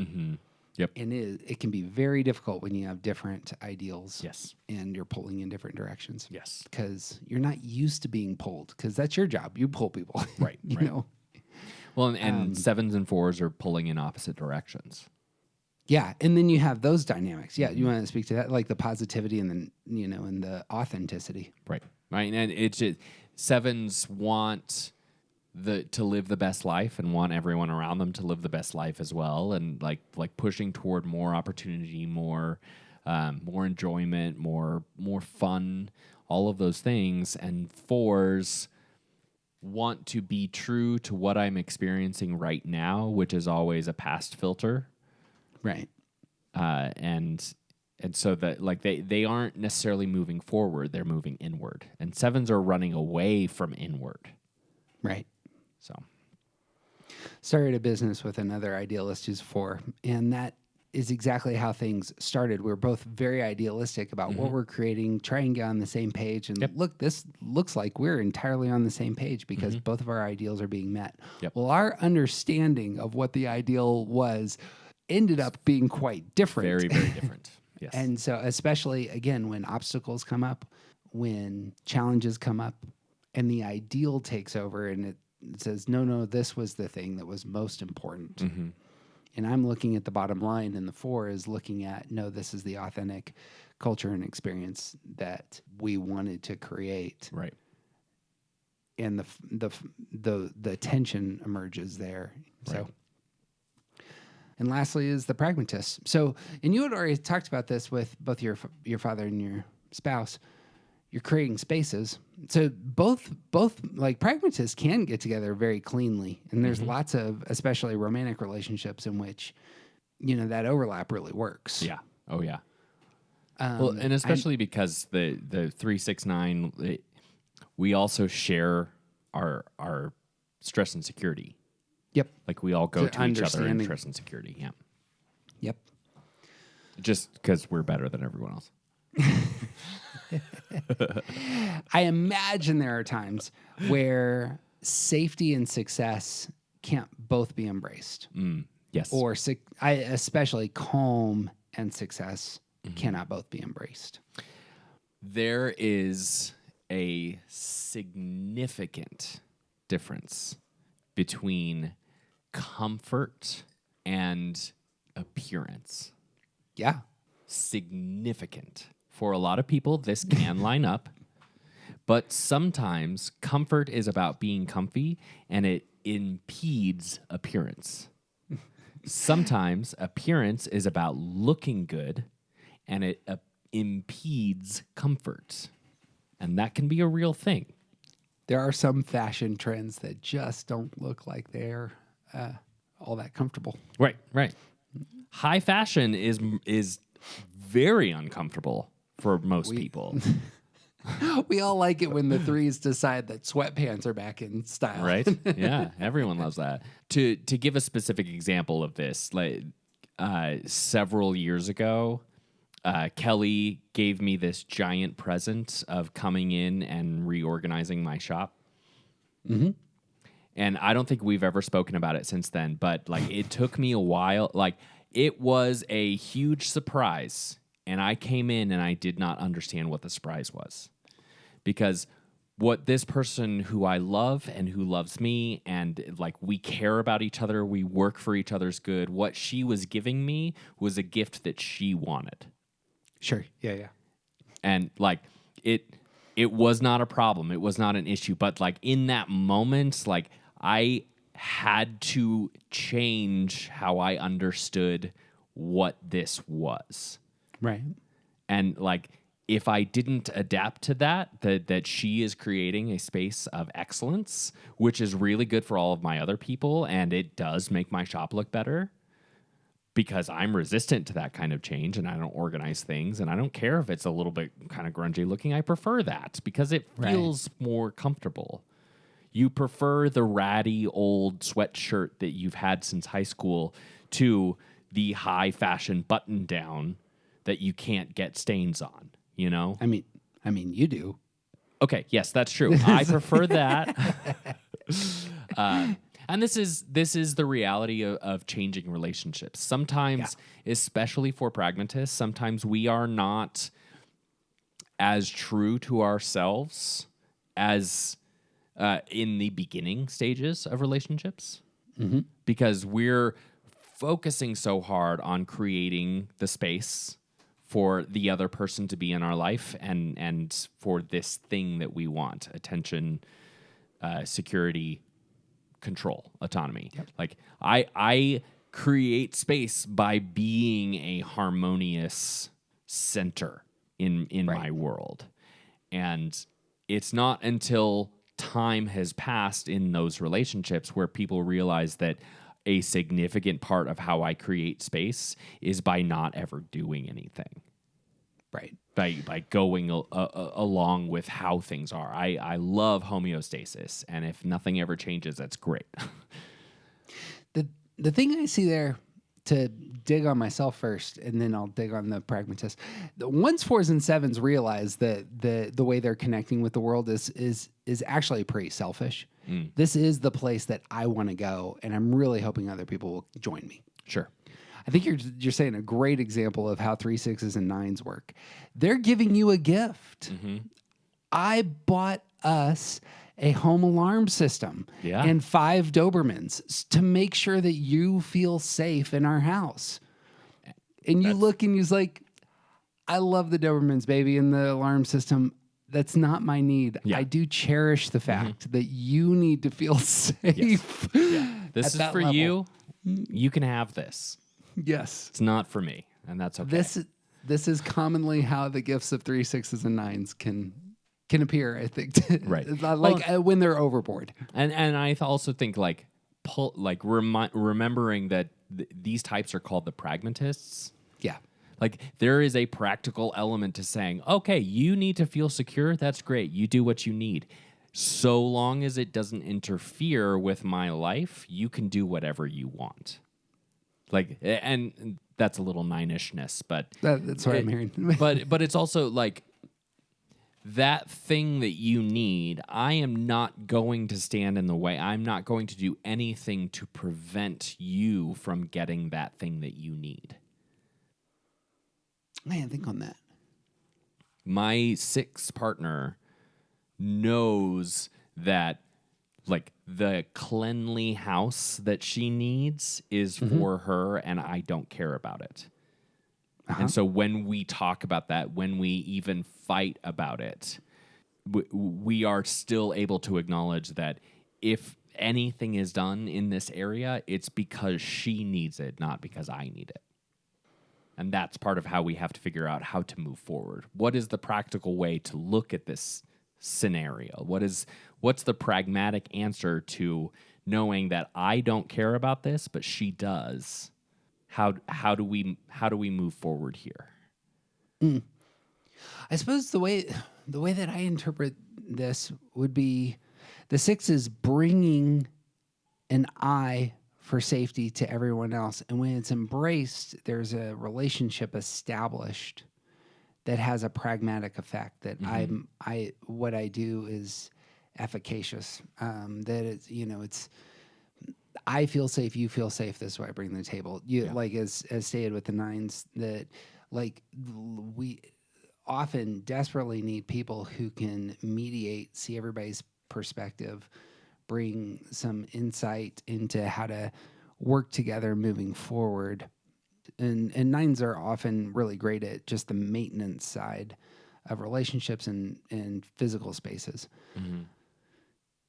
Yep. And it can be very difficult when you have different ideals. Yes. And you're pulling in different directions. Yes. Because you're not used to being pulled, because that's your job. You pull people. Right. you right. know? Well, and 7s and 4s are pulling in opposite directions. Yeah. And then you have those dynamics. Yeah. You want to speak to that? Like the positivity and then, you know, and the authenticity. Right. Right. And it's just, 7s want to live the best life and want everyone around them to live the best life as well, and like pushing toward more opportunity, more enjoyment, more fun, all of those things. And 4s want to be true to what I'm experiencing right now, which is always a past filter. Right. And so that, like, they aren't necessarily moving forward, they're moving inward. And 7s are running away from inward. Right. So started a business with another idealist who's 4, and that is exactly how things started. We're both very idealistic about what we're creating, try and get on the same page. And look, this looks like we're entirely on the same page because both of our ideals are being met. Yep. Well, our understanding of what the ideal was ended up being quite different. very, very different. Yes. And so especially, again, when obstacles come up, when challenges come up, and the ideal takes over and it says, no, this was the thing that was most important. And I'm looking at the bottom line, and the 4 is looking at, no, this is the authentic culture and experience that we wanted to create. Right. And the tension emerges there. Right. So, and lastly is the pragmatist. So, and you had already talked about this with both your father and your spouse. You're creating spaces. So both like pragmatists can get together very cleanly. And there's lots of, especially romantic relationships in which, you know, that overlap really works. Yeah. Oh yeah. Well, and especially because the 3, 6, 9, we also share our stress and security. Yep. Like we all go to each other in understanding. stress and security. Yeah. Yep. Just because we're better than everyone else. I imagine there are times where safety and success can't both be embraced. Yes. Or especially calm and success cannot both be embraced. There is a significant difference between comfort and appearance. Yeah. Significant. For a lot of people, this can line up, but sometimes comfort is about being comfy and it impedes appearance. Sometimes appearance is about looking good, and it impedes comfort. And that can be a real thing. There are some fashion trends that just don't look like they're all that comfortable. Right, right. High fashion is very uncomfortable for most people. We all like it when the threes decide that sweatpants are back in style. Right? Yeah, everyone loves that. To give a specific example of this, like several years ago, Kelly gave me this giant present of coming in and reorganizing my shop. Mm-hmm. And I don't think we've ever spoken about it since then, but like it took me a while. Like it was a huge surprise. And I came in and I did not understand what the surprise was. Because what this person who I love and who loves me and like we care about each other, we work for each other's good, what she was giving me was a gift that she wanted. Sure. Yeah, yeah. And like it was not a problem. It was not an issue. But like in that moment, like I had to change how I understood what this was. Right. And like if I didn't adapt to that she is creating a space of excellence, which is really good for all of my other people, and it does make my shop look better because I'm resistant to that kind of change and I don't organize things and I don't care if it's a little bit kind of grungy looking. I prefer that because it feels more comfortable. You prefer the ratty old sweatshirt that you've had since high school to the high fashion button down that you can't get stains on, you know? I mean, you do. Okay, yes, that's true. I prefer that. And this is the reality of changing relationships. Sometimes, especially for pragmatists, sometimes we are not as true to ourselves as in the beginning stages of relationships, because we're focusing so hard on creating the space for the other person to be in our life and for this thing that we want: attention, security, control, autonomy. Yep. Like I create space by being a harmonious center in my world. And it's not until time has passed in those relationships where people realize that a significant part of how I create space is by not ever doing anything. Right. By going along with how things are. I love homeostasis, and if nothing ever changes, that's great. The thing I see there, to dig on myself first, and then I'll dig on the pragmatist. The ones, fours, and sevens realize that the way they're connecting with the world is actually pretty selfish. This is the place that I want to go, and I'm really hoping other people will join me. Sure. I think you're saying a great example of how 3, 6s, and 9s work. They're giving you a gift. Mm-hmm. I bought us a home alarm system and 5 Dobermans to make sure that you feel safe in our house. And you look and you're like, I love the Dobermans, baby, and the alarm system. That's not my need. Yeah. I do cherish the fact that you need to feel safe. Yeah. This is for level. you. You can have this. Yes. It's not for me, and that's okay. This is commonly how the gifts of 3, 6s, and 9s can appear, I think. Right. When they're overboard. And I also think remembering that these types are called the pragmatists. Yeah. Like there is a practical element to saying, okay, you need to feel secure. That's great. You do what you need. So long as it doesn't interfere with my life, you can do whatever you want. Like, and that's a little 9-ishness, but That's what I'm hearing. but it's also like that thing that you need. I am not going to stand in the way. I'm not going to do anything to prevent you from getting that thing that you need. Man, think on that. My 6 partner knows that like the cleanly house that she needs is for her, and I don't care about it. And so when we talk about that, when we even fight about it, we are still able to acknowledge that if anything is done in this area, it's because she needs it, not because I need it. And that's part of how we have to figure out how to move forward. What is the practical way to look at this scenario? What's the pragmatic answer to knowing that I don't care about this, but she does? How do we move forward here? I suppose the way that I interpret this would be the 6 is bringing an I for safety to everyone else. And when it's embraced, there's a relationship established that has a pragmatic effect that what I do is efficacious. That it's, it's, I feel safe, you feel safe. This is what I bring to the table. Like as stated with the 9s, that like we often desperately need people who can mediate, see everybody's perspective, bring some insight into how to work together moving forward. And 9s are often really great at just the maintenance side of relationships and physical spaces. Mm-hmm.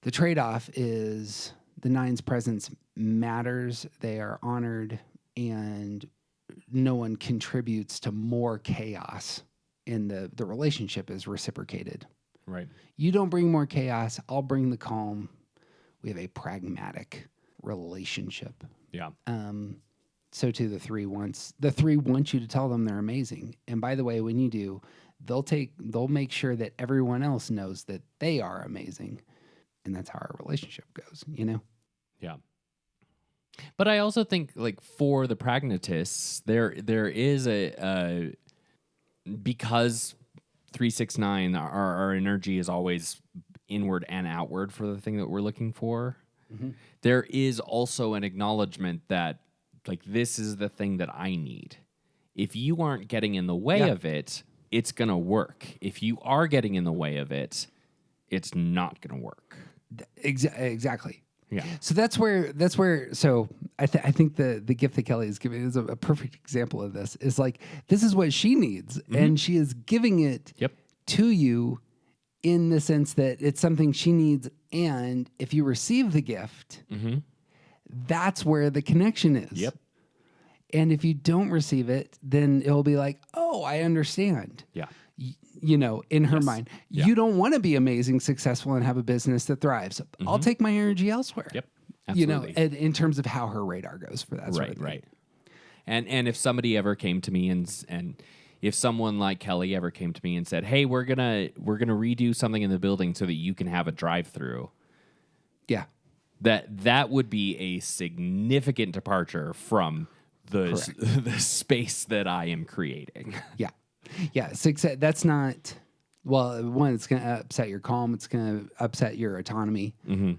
The trade-off is the 9's presence matters, they are honored, and no one contributes to more chaos, and the relationship is reciprocated. Right. You don't bring more chaos, I'll bring the calm. We have a pragmatic relationship. Yeah. So too the 3 wants you to tell them they're amazing. And by the way, when you do, they'll make sure that everyone else knows that they are amazing. And that's how our relationship goes, Yeah. But I also think, like, for the pragmatists, there is a because 3, 6, 9, our energy is always inward and outward for the thing that we're looking for. Mm-hmm. There is also an acknowledgement that, like, this is the thing that I need. If you aren't getting in the way of it, it's going to work. If you are getting in the way of it, it's not going to work. Exactly. Yeah. So that's where. So I think the gift that Kelly is giving is a perfect example of this. Is like, this is what she needs, and she is giving it to you in the sense that it's something she needs. And if you receive the gift, that's where the connection is. Yep. And if you don't receive it, then it'll be like, oh, I understand. Yeah. In her mind, you don't want to be amazing, successful, and have a business that thrives. I'll take my energy elsewhere. Yep. Absolutely. In terms of how her radar goes for that sort of thing. Right. And if somebody ever came to me and if someone like Kelly ever came to me and said, "Hey, we're gonna redo something in the building so that you can have a drive-through," that would be a significant departure from the space that I am creating. Yeah, success. That's not. Well, one, it's going to upset your calm. It's going to upset your autonomy. Mm-hmm.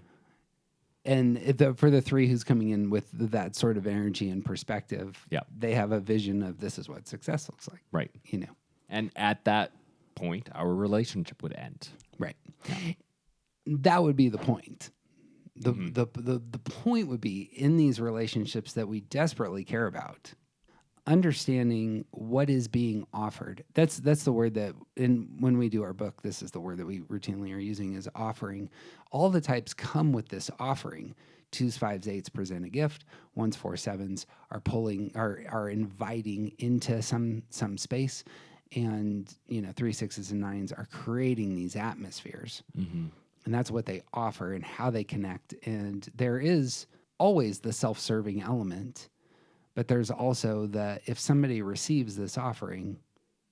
And for the 3 who's coming in with that sort of energy and perspective, they have a vision of this is what success looks like. Right. And at that point, our relationship would end. Right. Yeah. That would be the point. The point would be in these relationships that we desperately care about, understanding what is being offered. That's the word that when we do our book, this is the word that we routinely are using, is offering. All the types come with this offering. 2s, 5s, 8s present a gift. 1s, 4s, 7s are inviting into some space, and 3, 6s, and 9s are creating these atmospheres. Mm-hmm. And that's what they offer and how they connect. And there is always the self-serving element, but there's also if somebody receives this offering,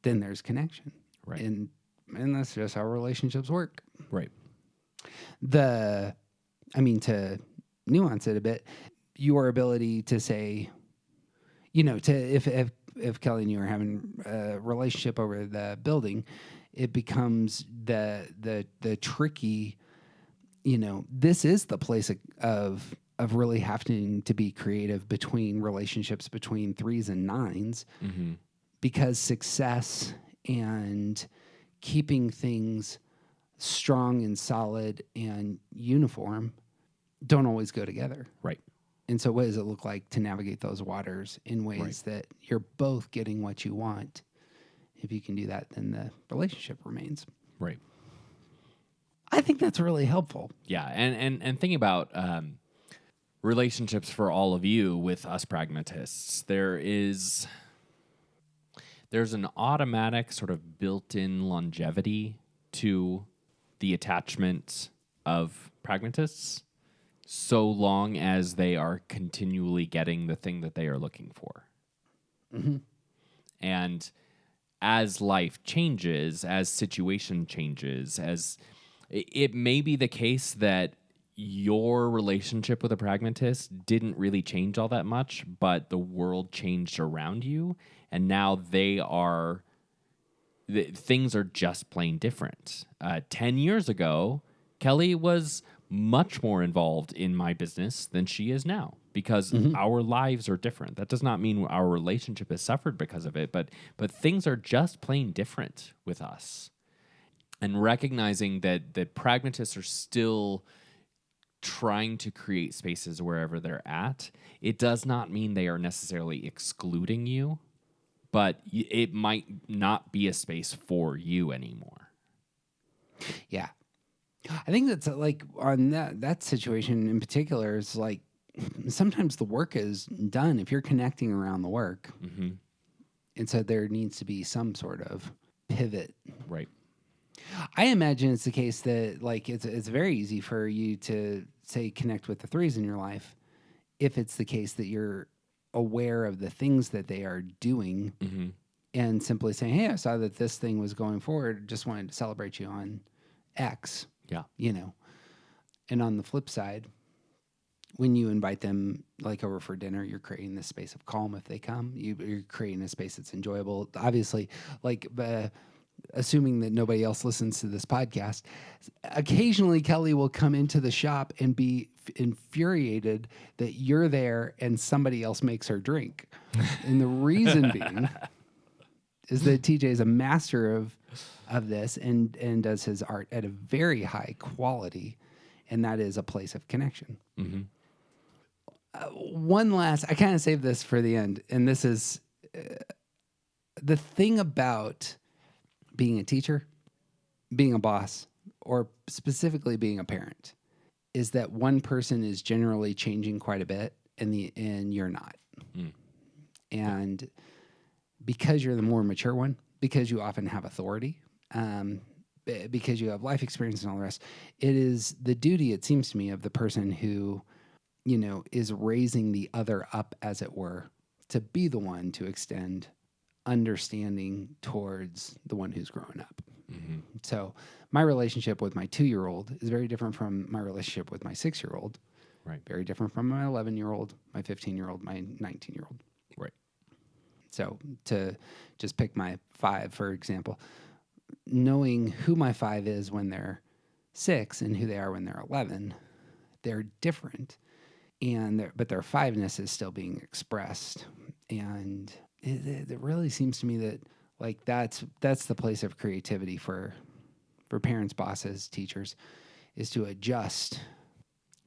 then there's connection. Right. And that's just how relationships work. Right. To nuance it a bit, your ability to say, if Kelly and you are having a relationship over the building, it becomes the tricky, this is the place of really having to be creative between relationships between 3s and 9s, because success and keeping things strong and solid and uniform don't always go together. Right. And so what does it look like to navigate those waters in ways that you're both getting what you want? If you can do that, then the relationship remains. Right. I think that's really helpful. Yeah, and thinking about relationships for all of you with us pragmatists, there's an automatic sort of built-in longevity to the attachment of pragmatists, so long as they are continually getting the thing that they are looking for. Mm-hmm. And as life changes, as situation changes, as it may be the case that your relationship with a pragmatist didn't really change all that much, but the world changed around you, and now things are just plain different. 10 years ago, Kelly was much more involved in my business than she is now because our lives are different. That does not mean our relationship has suffered because of it, but things are just plain different with us. And recognizing that pragmatists are still trying to create spaces wherever they're at, it does not mean they are necessarily excluding you, but it might not be a space for you anymore. Yeah. I think that's like on that situation in particular is like sometimes the work is done if you're connecting around the work. Mm-hmm. And so there needs to be some sort of pivot. Right. I imagine it's the case that like it's very easy for you to say connect with the threes in your life if it's the case that you're aware of the things that they are doing and simply saying, hey, I saw that this thing was going forward. Just wanted to celebrate you on X. Yeah. You know. And on the flip side, when you invite them like over for dinner, you're creating this space of calm if they come. You're creating a space that's enjoyable. Obviously, like assuming that nobody else listens to this podcast, occasionally Kelly will come into the shop and be infuriated that you're there and somebody else makes her drink. And the reason being is that TJ is a master of this and does his art at a very high quality, and that is a place of connection. Mm-hmm. One last, I kind of saved this for the end, and this is the thing about being a teacher, being a boss, or specifically being a parent, is that one person is generally changing quite a bit, and you're not. Mm. And because you're the more mature one, because you often have authority, because you have life experience and all the rest, it is the duty, it seems to me, of the person who, you know, is raising the other up, as it were, to be the one to extend understanding towards the one who's growing up. Mm-hmm. So my relationship with my 2-year-old is very different from my relationship with my 6-year-old. Right. Very different from my 11-year-old, my 15-year-old, my 19-year-old. Right. So to just pick my 5, for example, knowing who my 5 is when they're 6 and who they are when they're 11, they're different. But their 5-ness is still being expressed. And it really seems to me that like that's the place of creativity for parents, bosses, teachers, is to adjust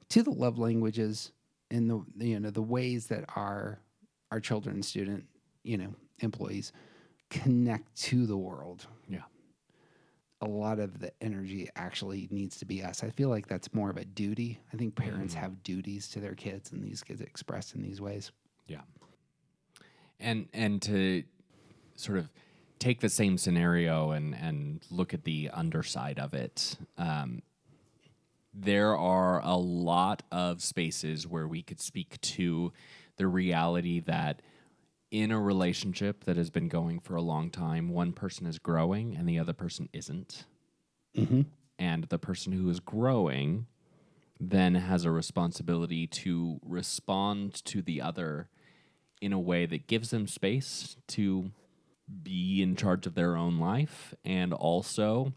to the love languages and the ways that our children, student, employees connect to the world. Yeah. A lot of the energy actually needs to be us. I feel like that's more of a duty. I think parents have duties to their kids, and these kids expressed in these ways. Yeah. And to sort of take the same scenario and look at the underside of it, there are a lot of spaces where we could speak to the reality that in a relationship that has been going for a long time, one person is growing and the other person isn't. Mm-hmm. And the person who is growing then has a responsibility to respond to the other in a way that gives them space to be in charge of their own life, and also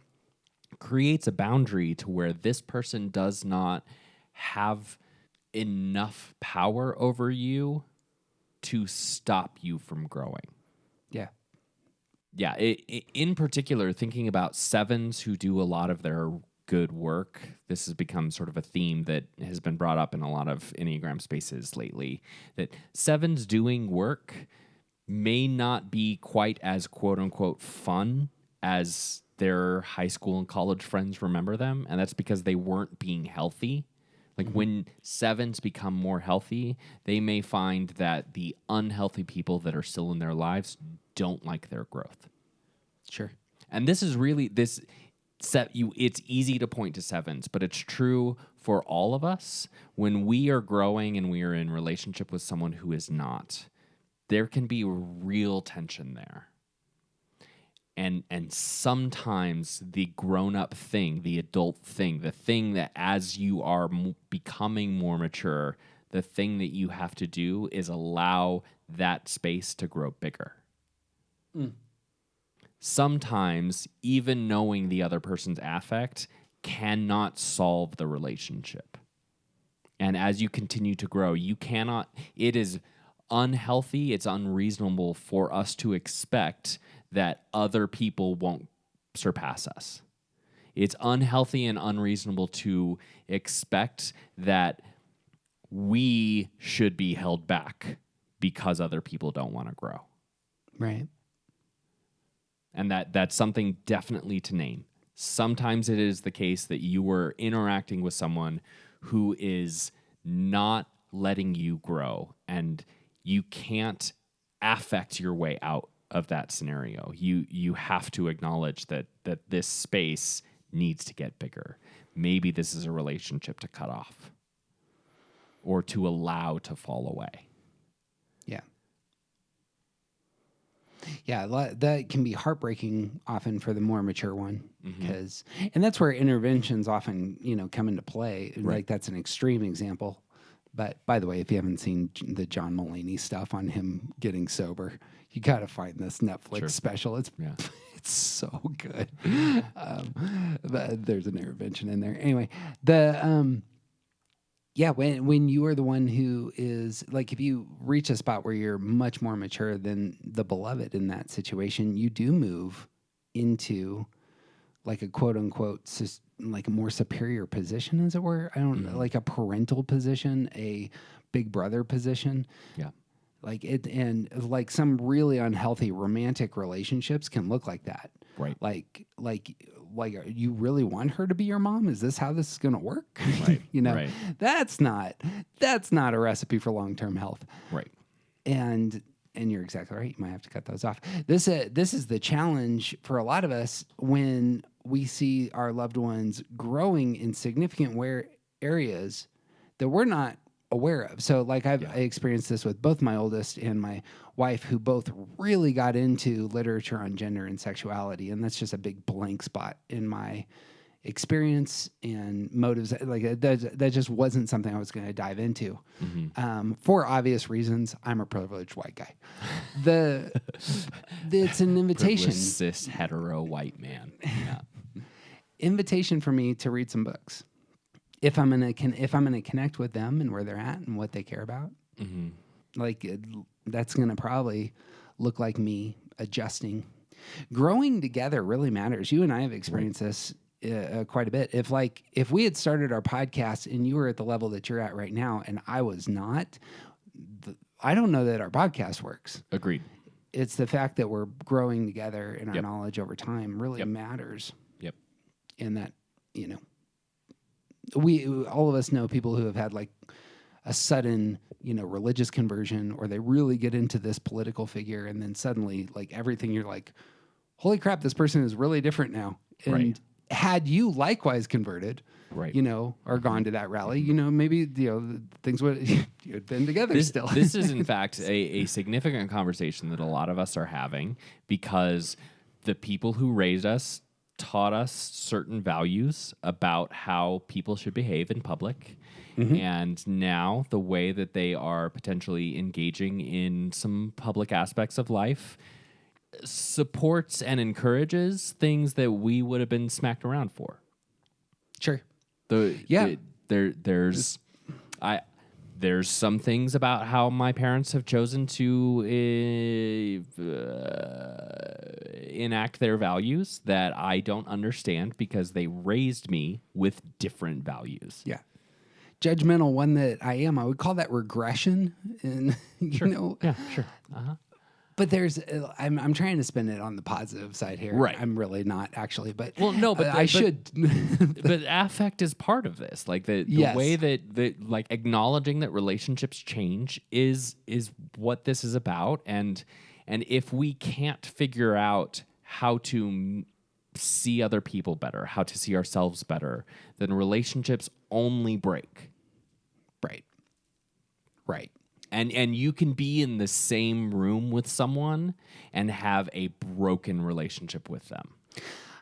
creates a boundary to where this person does not have enough power over you to stop you from growing. Yeah. Yeah. In particular, thinking about 7s who do a lot of their good work, this has become sort of a theme that has been brought up in a lot of Enneagram spaces lately, that 7s doing work may not be quite as quote unquote fun as their high school and college friends remember them, and that's because they weren't being healthy. Like when 7s become more healthy, they may find that the unhealthy people that are still in their lives don't like their growth. Sure. And this is really it's easy to point to 7s, but it's true for all of us. When we are growing and we are in relationship with someone who is not, there can be real tension there. And sometimes the grown-up thing, the adult thing, the thing that as you are becoming more mature, the thing that you have to do is allow that space to grow bigger. Sometimes even knowing the other person's affect cannot solve the relationship. And as you continue to grow, it is unhealthy, it's unreasonable for us to expect that other people won't surpass us. It's unhealthy and unreasonable to expect that we should be held back because other people don't want to grow. Right. And that's something definitely to name. Sometimes it is the case that you were interacting with someone who is not letting you grow, and you can't affect your way out of that scenario. You have to acknowledge that this space needs to get bigger. Maybe this is a relationship to cut off or to allow to fall away. Yeah. Yeah, that can be heartbreaking often for the more mature one, because, and that's where interventions often, come into play. Right. Like that's an extreme example. But by the way, if you haven't seen the John Mulaney stuff on him getting sober, you got to find this Netflix special. It's it's so good. But there's an intervention in there. Anyway, when you are the one who is, like, if you reach a spot where you're much more mature than the beloved in that situation, you do move into like a quote unquote, like a more superior position, as it were. I don't know, like a parental position, a big brother position. Yeah. Like it, and like some really unhealthy romantic relationships can look like that. Right. Like you really want her to be your mom? Is this how this is going to work? Right. Right. That's not a recipe for long-term health. Right. And you're exactly right. You might have to cut those off. This is the challenge for a lot of us when we see our loved ones growing in significant areas that we're not aware of. So like I experienced this with both my oldest and my wife, who both really got into literature on gender and sexuality. And that's just a big blank spot in my experience and motives. Like that just wasn't something I was going to dive into. For obvious reasons. I'm a privileged white guy. It's an invitation. Privileged, cis, hetero, white man. Yeah. Invitation for me to read some books. If I'm gonna connect with them and where they're at and what they care about, that's gonna probably look like me adjusting. Growing together really matters. You and I have experienced this quite a bit. If we had started our podcast and you were at the level that you're at right now and I was not, I don't know that our podcast works. Agreed. It's the fact that we're growing together and our knowledge over time really matters. Yep. And that, we all of us know people who have had like a sudden, religious conversion, or they really get into this political figure, and then suddenly, like everything, you're like, holy crap, this person is really different now. And had you likewise converted, or gone to that rally, maybe things would you had been together still. This is in fact a significant conversation that a lot of us are having, because the people who raised us taught us certain values about how people should behave in public. And now the way that they are potentially engaging in some public aspects of life supports and encourages things that we would have been smacked around for. Sure. There's some things about how my parents have chosen to enact their values that I don't understand, because they raised me with different values. Yeah. Judgmental one that I would call that regression. And, Yeah, sure. But I'm trying to spin it on the positive side here. Right. I'm really not actually, but Well, no, but I should. But affect is part of this. Like the Yes. way that like acknowledging that relationships change is what this is about. And if we can't figure out how to see other people better, how to see ourselves better, then relationships only break. Right. And you can be in the same room with someone and have a broken relationship with them.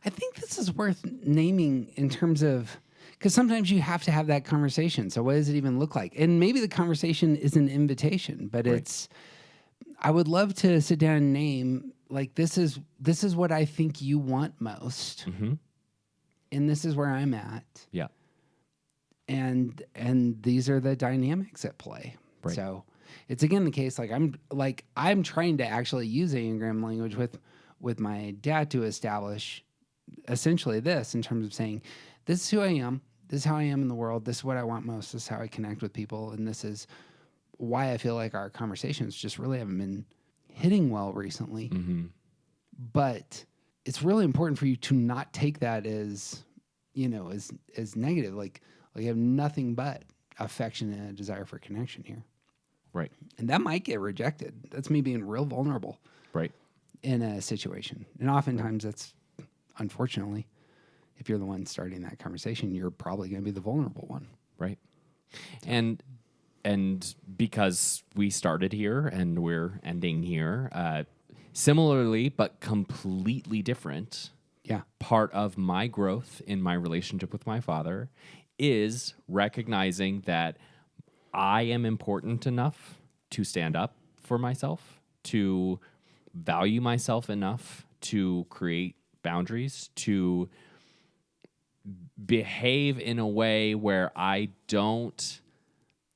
I think this is worth naming in terms of, because sometimes you have to have that conversation. So what does it even look like? And maybe the conversation is an invitation, but I would love to sit down and name, like, this is what I think you want most. Mm-hmm. And this is where I'm at. Yeah. And these are the dynamics at play. Right. So it's again the case, I'm trying to actually use Enneagram language with my dad to establish essentially this in terms of saying, this is who I am, this is how I am in the world, this is what I want most, this is how I connect with people, and this is why I feel like our conversations just really haven't been hitting well recently. Mm-hmm. But it's really important for you to not take that as, as negative. Like you have nothing but affection and a desire for connection here. Right. And that might get rejected. That's me being real vulnerable. Right. In a situation. And oftentimes that's, unfortunately, if you're the one starting that conversation, you're probably going to be the vulnerable one. Right. And because we started here and we're ending here, similarly but completely different, part of my growth in my relationship with my father is recognizing that I am important enough to stand up for myself, to value myself enough to create boundaries, to behave in a way where I don't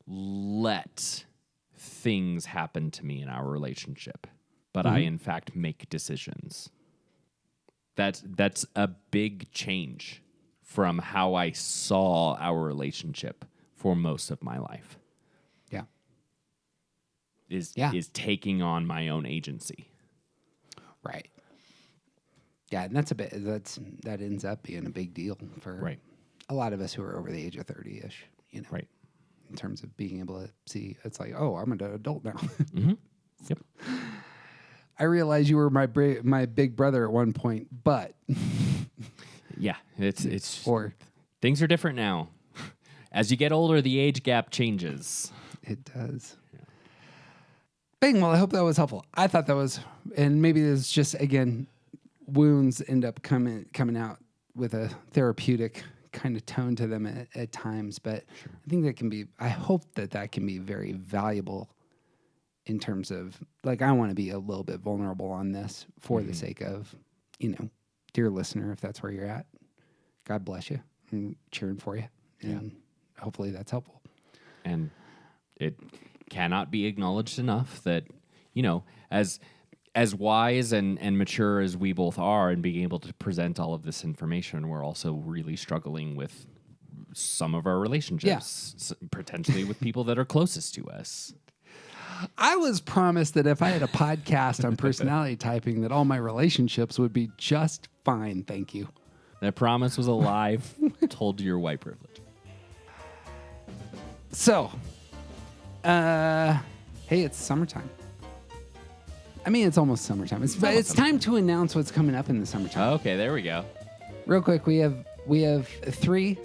let things happen to me in our relationship, but I in fact make decisions. That's a big change from how I saw our relationship for most of my life. Yeah. Is taking on my own agency. Right. Yeah, and that ends up being a big deal for a lot of us who are over the age of 30-ish, Right. in terms of being able to see, it's like, oh, I'm an adult now. Mm-hmm. Yep. I realized you were my big brother at one point, but Yeah, it's or things are different now. As you get older, the age gap changes. it does. Bang, well, I hope that was helpful. I thought that was, and maybe it's just, again, wounds end up coming out with a therapeutic kind of tone to them at times, but I think I hope that can be very valuable in terms of, like, I want to be a little bit vulnerable on this for the sake of, dear listener, if that's where you're at, God bless you. I'm cheering for you. And hopefully that's helpful. And it cannot be acknowledged enough that, as wise and mature as we both are in being able to present all of this information, we're also really struggling with some of our relationships, potentially with people that are closest to us. I was promised that if I had a podcast on personality typing, that all my relationships would be just fine. Thank you. That promise was a lie told to your white privilege. So, hey, it's summertime. I mean, it's almost summertime. It's time to announce what's coming up in the summertime. Okay, there we go. Real quick, we have 3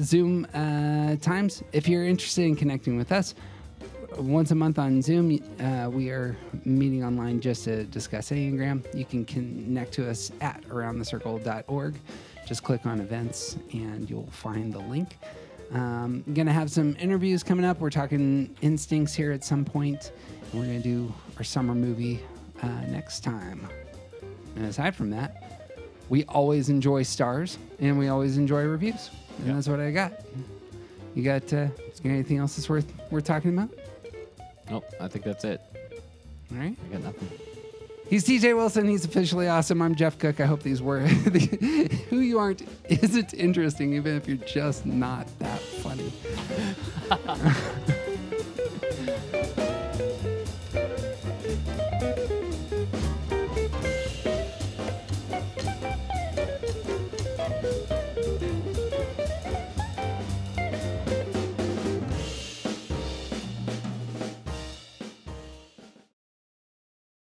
Zoom times. If you're interested in connecting with us, once a month on Zoom, we are meeting online just to discuss Enneagram. You can connect to us at aroundthecircle.org. Just click on events and you'll find the link. I'm going to have some interviews coming up. We're talking instincts here at some point. And we're going to do our summer movie next time. And aside from that, we always enjoy stars and we always enjoy reviews. And that's what I got. You got anything else that's worth talking about? Nope, I think that's it. All right. I got nothing. He's TJ Wilson. He's officially awesome. I'm Jeff Cook. I hope these were who you aren't isn't interesting, even if you're just not that funny.